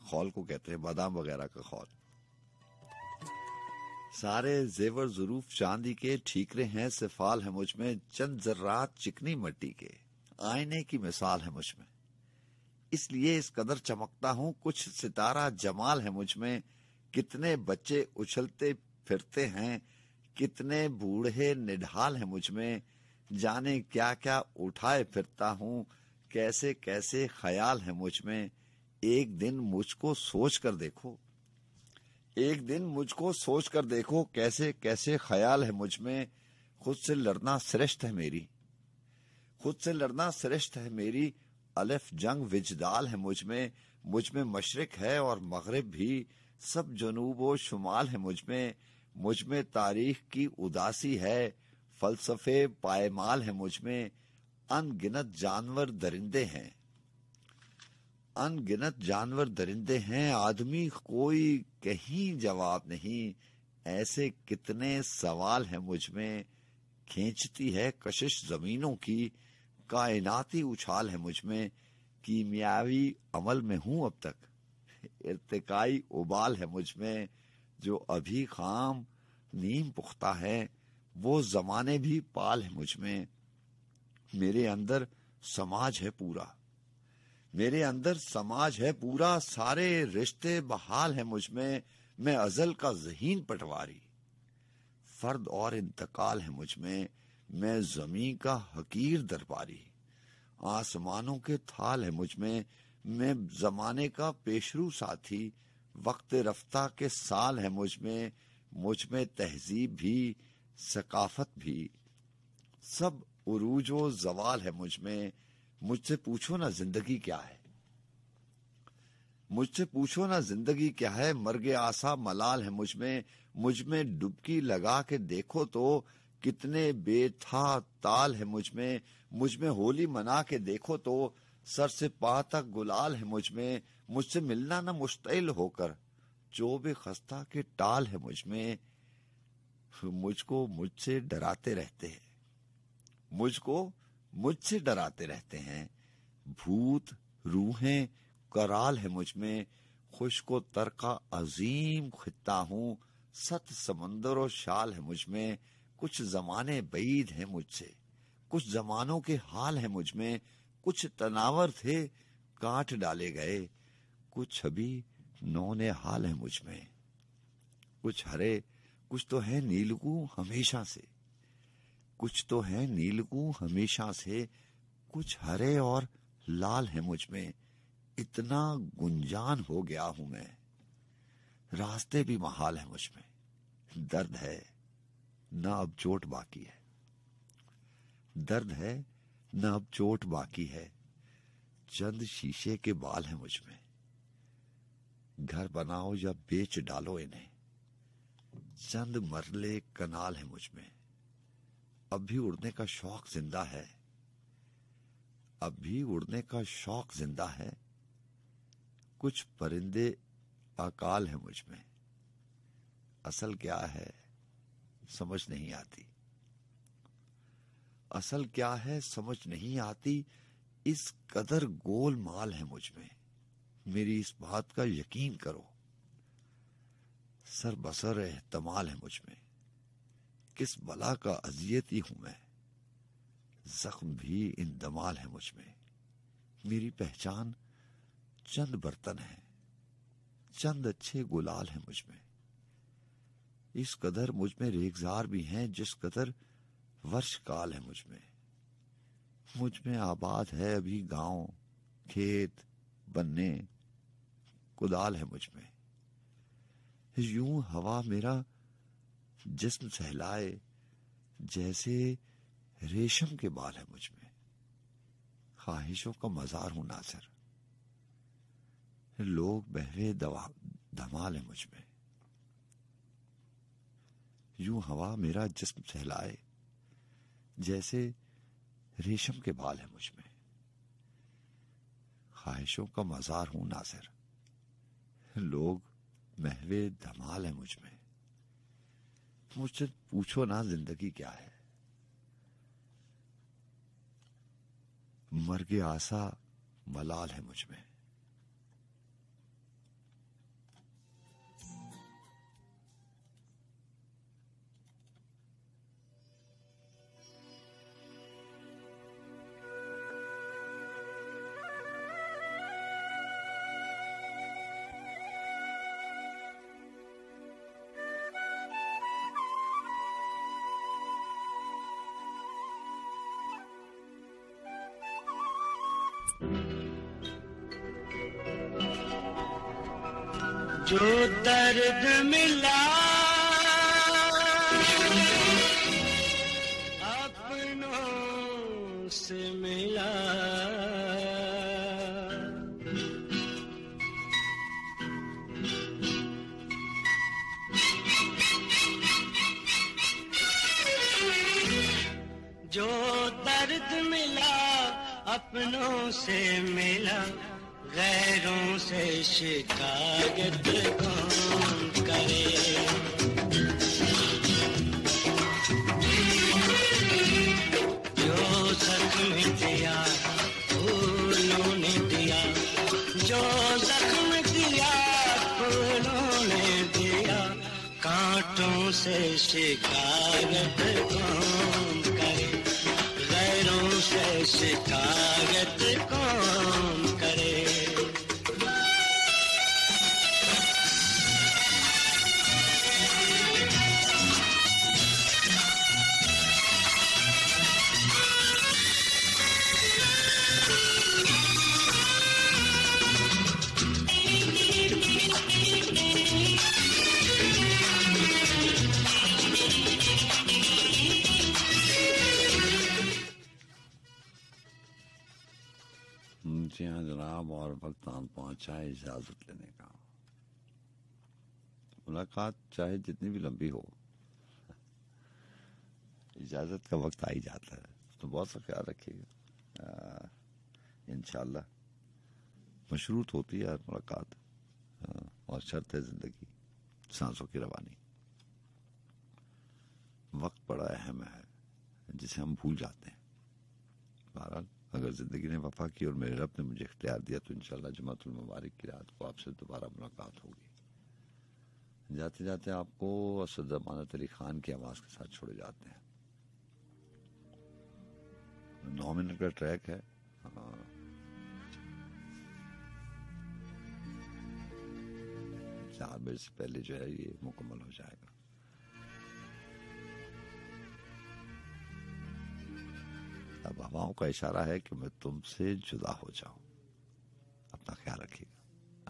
खौल को कहते हैं, बादाम वगैरह का खौल। सारे जेवर जरूफ चांदी के ठीकरे हैं सिफाल है मुझ में, चंद जर्रात चिकनी मट्टी के आईने की मिसाल है मुझ में। इसलिए इस कदर चमकता हूं, कुछ सितारा जमाल है मुझ में। कितने बच्चे उछलते फिरते हैं, कितने बूढ़े निढाल हैं मुझ में, जाने क्या क्या उठाए फिरता हूँ, कैसे कैसे ख्याल है मुझ में। एक दिन मुझको सोच कर देखो, एक दिन मुझको सोच कर देखो, कैसे कैसे ख्याल है मुझ में। खुद से लड़ना श्रेष्ठ है मेरी, खुद से लड़ना श्रेष्ठ है मेरी। अलिफ जंग विजदाल है मुझ में मशरिक है और मगरिब भी, सब जनूबो शुमाल है मुझ में तारीख की उदासी है, फलसफे पायमाल है मुझ में। अनगिनत जानवर दरिंदे हैं, अनगिनत जानवर दरिंदे हैं, आदमी कोई कहीं जवाब नहीं। ऐसे कितने सवाल हैं मुझ में, खींचती है कशिश जमीनों की, कायनाती उछाल है मुझ में। कीमियावी अमल में हूं अब तक, इर्तिकाई उबाल है मुझ में। जो अभी खाम नीम पुख्ता है, वो जमाने भी पाल है मुझ में। मेरे अंदर समाज है पूरा, मेरे अंदर समाज है पूरा, सारे रिश्ते बहाल है मुझ में। मैं अजल का ज़हीन पटवारी, फर्द और इंतकाल है मुझ में। मैं जमीन का हकीर दरबारी, आसमानों के थाल है मुझ में। मैं जमाने का पेशरू साथी, वक्त रफ्ता के साल है मुझ में तहजीब भी, सकाफत भी, सब उरूजो जवाल है मुझ में। मुझसे पूछो ना जिंदगी क्या है, मुझसे पूछो ना जिंदगी क्या है। मर्गे आसा मलाल है मुझ में डुबकी लगा के देखो तो, कितने बेथा ताल है मुझ में होली मना के देखो तो, सर से पा तक गुलाल है मुझ में। मुझसे मिलना ना मुश्तिल होकर, चोबे खस्ता के टाल है मुझ में। मुझको मुझसे डराते रहते हैं, मुझको मुझसे डराते रहते हैं। भूत रूहें कराल है मुझ में, खुशको तर का अजीम खित्ता हूँ। सत समंदर और शाल है मुझ में। कुछ जमाने बईद हैं मुझसे, कुछ जमानों के हाल है मुझ में। कुछ तनावर थे काट डाले गए, कुछ अभी नौने हाल है मुझ में। कुछ हरे, कुछ तो है नीलगू हमेशा से, कुछ तो है नीलगू हमेशा से। कुछ हरे और लाल है मुझ में, इतना गुंजान हो गया हूं मैं। रास्ते भी महाल है मुझ में, दर्द है ना अब चोट बाकी है, दर्द है ना अब चोट बाकी है। चंद शीशे के बाल है मुझ में, घर बनाओ या बेच डालो इन्हें। चंद मरले कनाल है मुझ में, अब भी उड़ने का शौक जिंदा है, अब भी उड़ने का शौक जिंदा है। कुछ परिंदे अकाल है मुझ में, असल क्या है समझ नहीं आती, असल क्या है समझ नहीं आती। इस कदर गोलमाल है मुझ में, मेरी इस बात का यकीन करो। सर बसर एहतमाल है मुझ में, किस बला का अजियती हूं मैं। जख्म भी इंदमाल है मुझ में, मेरी पहचान चंद बर्तन है, चंद अच्छे गुलाल है मुझ में। इस कदर मुझ में रेगजार भी हैं जिस कदर वर्ष काल है मुझ में आबाद है अभी गांव, खेत, बन्ने, कुदाल है मुझ में। यूं हवा मेरा जिस्म सहलाए जैसे रेशम के बाल है मुझ में। ख्वाहिशों का मजार हूं नासिर, लोग बहरे धमाल है मुझ में। यूं हवा मेरा जिस्म सहलाए जैसे रेशम के बाल है मुझ में। ख्वाहिशों का मजार हूं नासिर, लोग महवे धमाल है मुझ में। मुझसे पूछो ना जिंदगी क्या है, मर्गे आसा मलाल है मुझ में। जो दर्द मिला अपनों से मिला, जो दर्द मिला अपनों से मिला, गैरों से शिकायत कौन करे। जो जख्म दिया फूलों ने दिया, जो जख्म दिया फूलों ने दिया, कांटों से शिकायत कौन करे। गैरों से शिकायत कौन करे। जी हाँ जनाब, और वक्त आन पहुंचा है इजाजत लेने का। मुलाकात चाहे जितनी भी लंबी हो, इजाजत का वक्त आ ही जाता है। तो बहुत सा ख्याल रखिएगा। इंशाल्लाह मशरूत होती है मुलाकात, और शर्त है जिंदगी सांसों की रवानी। वक्त बड़ा अहम है जिसे हम भूल जाते हैं। बहरहाल अगर जिंदगी ने वफा की और मेरे रब ने मुझे इख्तियार दिया तो इंशाल्लाह जुमातुल मुबारक की रात को आपसे दोबारा मुलाकात होगी। जाते जाते आपको असद अमानत अली खान की आवाज के साथ छोड़े जाते हैं। 9 मिनट का ट्रैक है। 4 बजे से पहले जो है ये मुकम्मल हो जाएगा। अब हवाओं का इशारा है कि मैं तुमसे जुदा हो जाऊं। अपना ख्याल रखिएगा।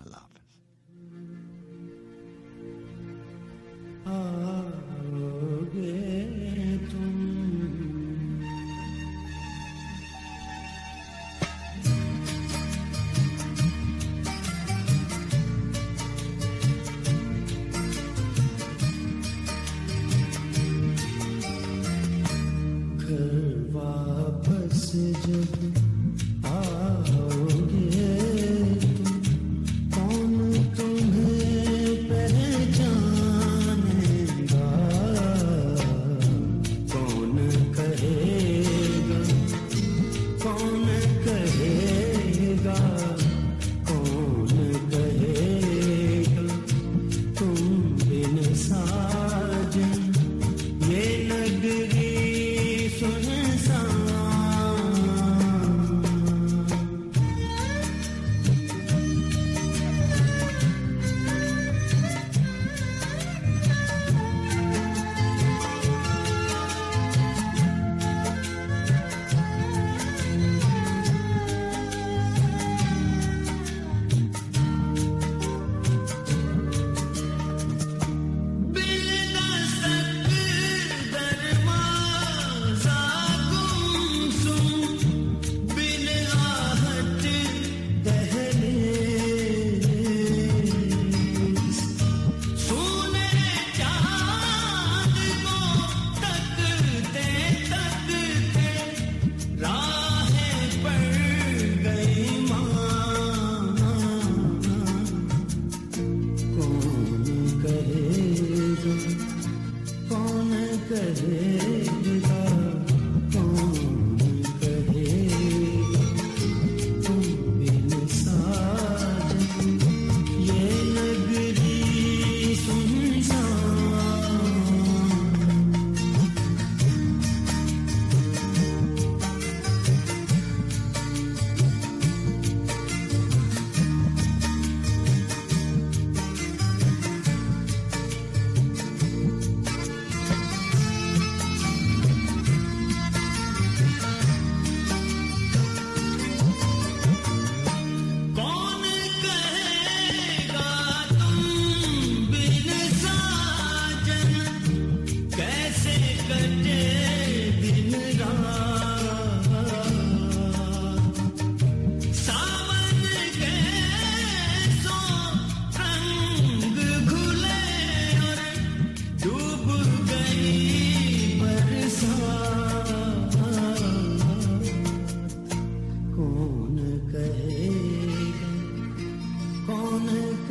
अल्लाह हाफिज। आओगे तुम जब आओगे तुम, कौन तुम्हें पहचानेगा, कौन कहेगा, कौन कहेगा, कौन कहेगा तुम बिन साजन ये नगरी सुनसान।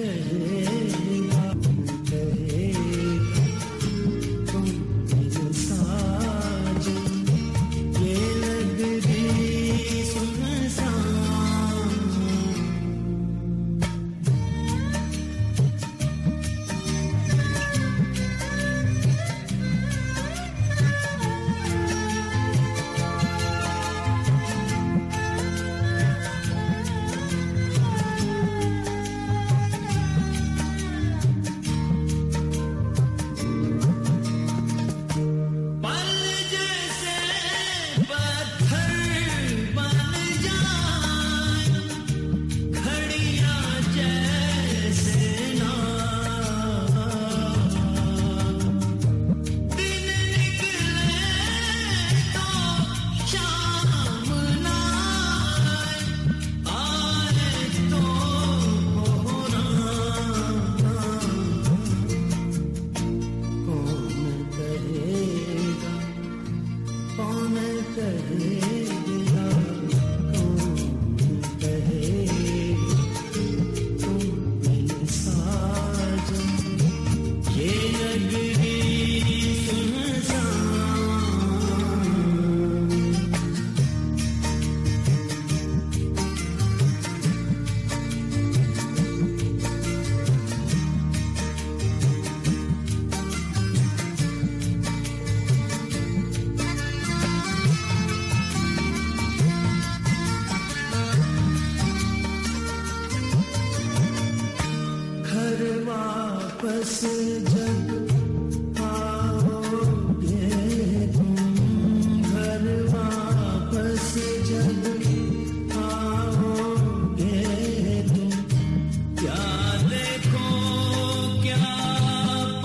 कहेगा कहेगा तुम बिन साजन ये नगरी सुनसान पल जैसे पत्थर बन जाए घड़ियां जैसे दिन निकले तो शाम ना आए तो कोहरा कौन कहेगा कौन कहेगा तुम बिन साजन ये नगरी सुनसान घर वापस जब आओगे तुम घर वापस जब आओगे तुम क्या देखो क्या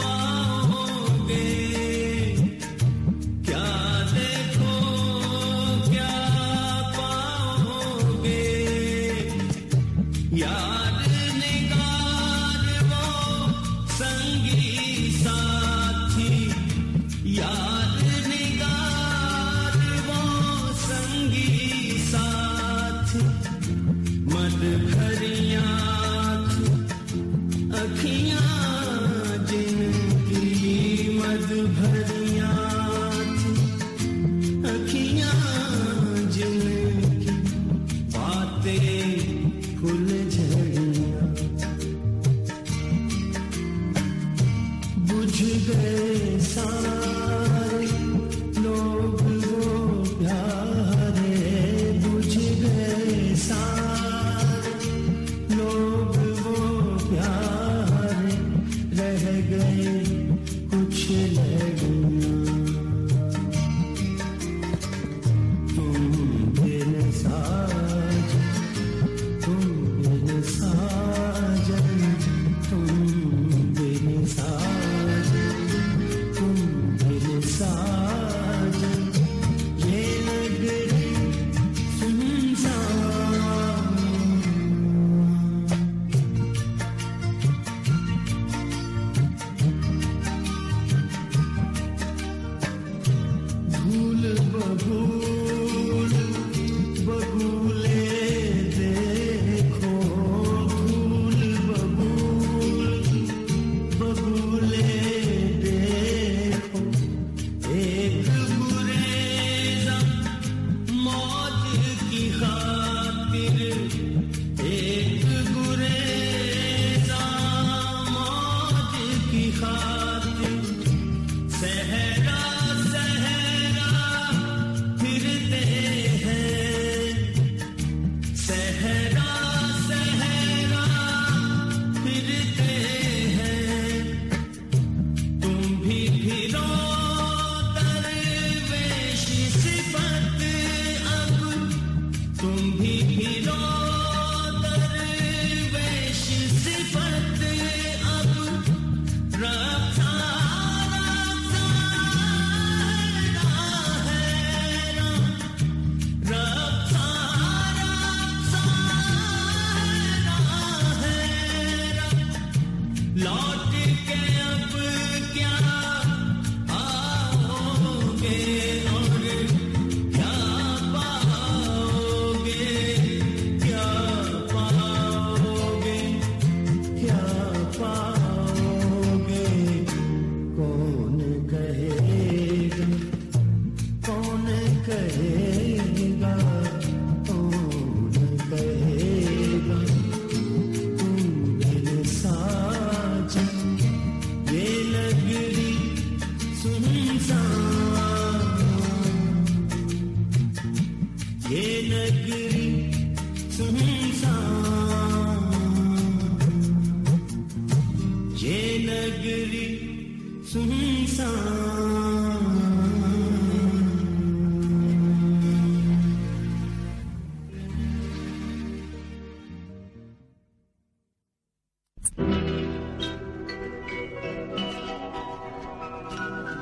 पाओगे क्या देखो क्या पाओगे यार निगार वो संगी साथी यार निगार वो संगी साथी मद भरियां अखियां जिनकी मद भरियां अखियां जिनकी बातें फूल झड़ियां बुझ गए सारे लोग वो प्यारे बुझ गए सारे लोग वो प्यारे रह गए कुछ लड़ियां तुम बिन साजन तुम बिन साजन तुम बिन साजन तुम बिन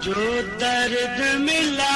जो दर्द मिला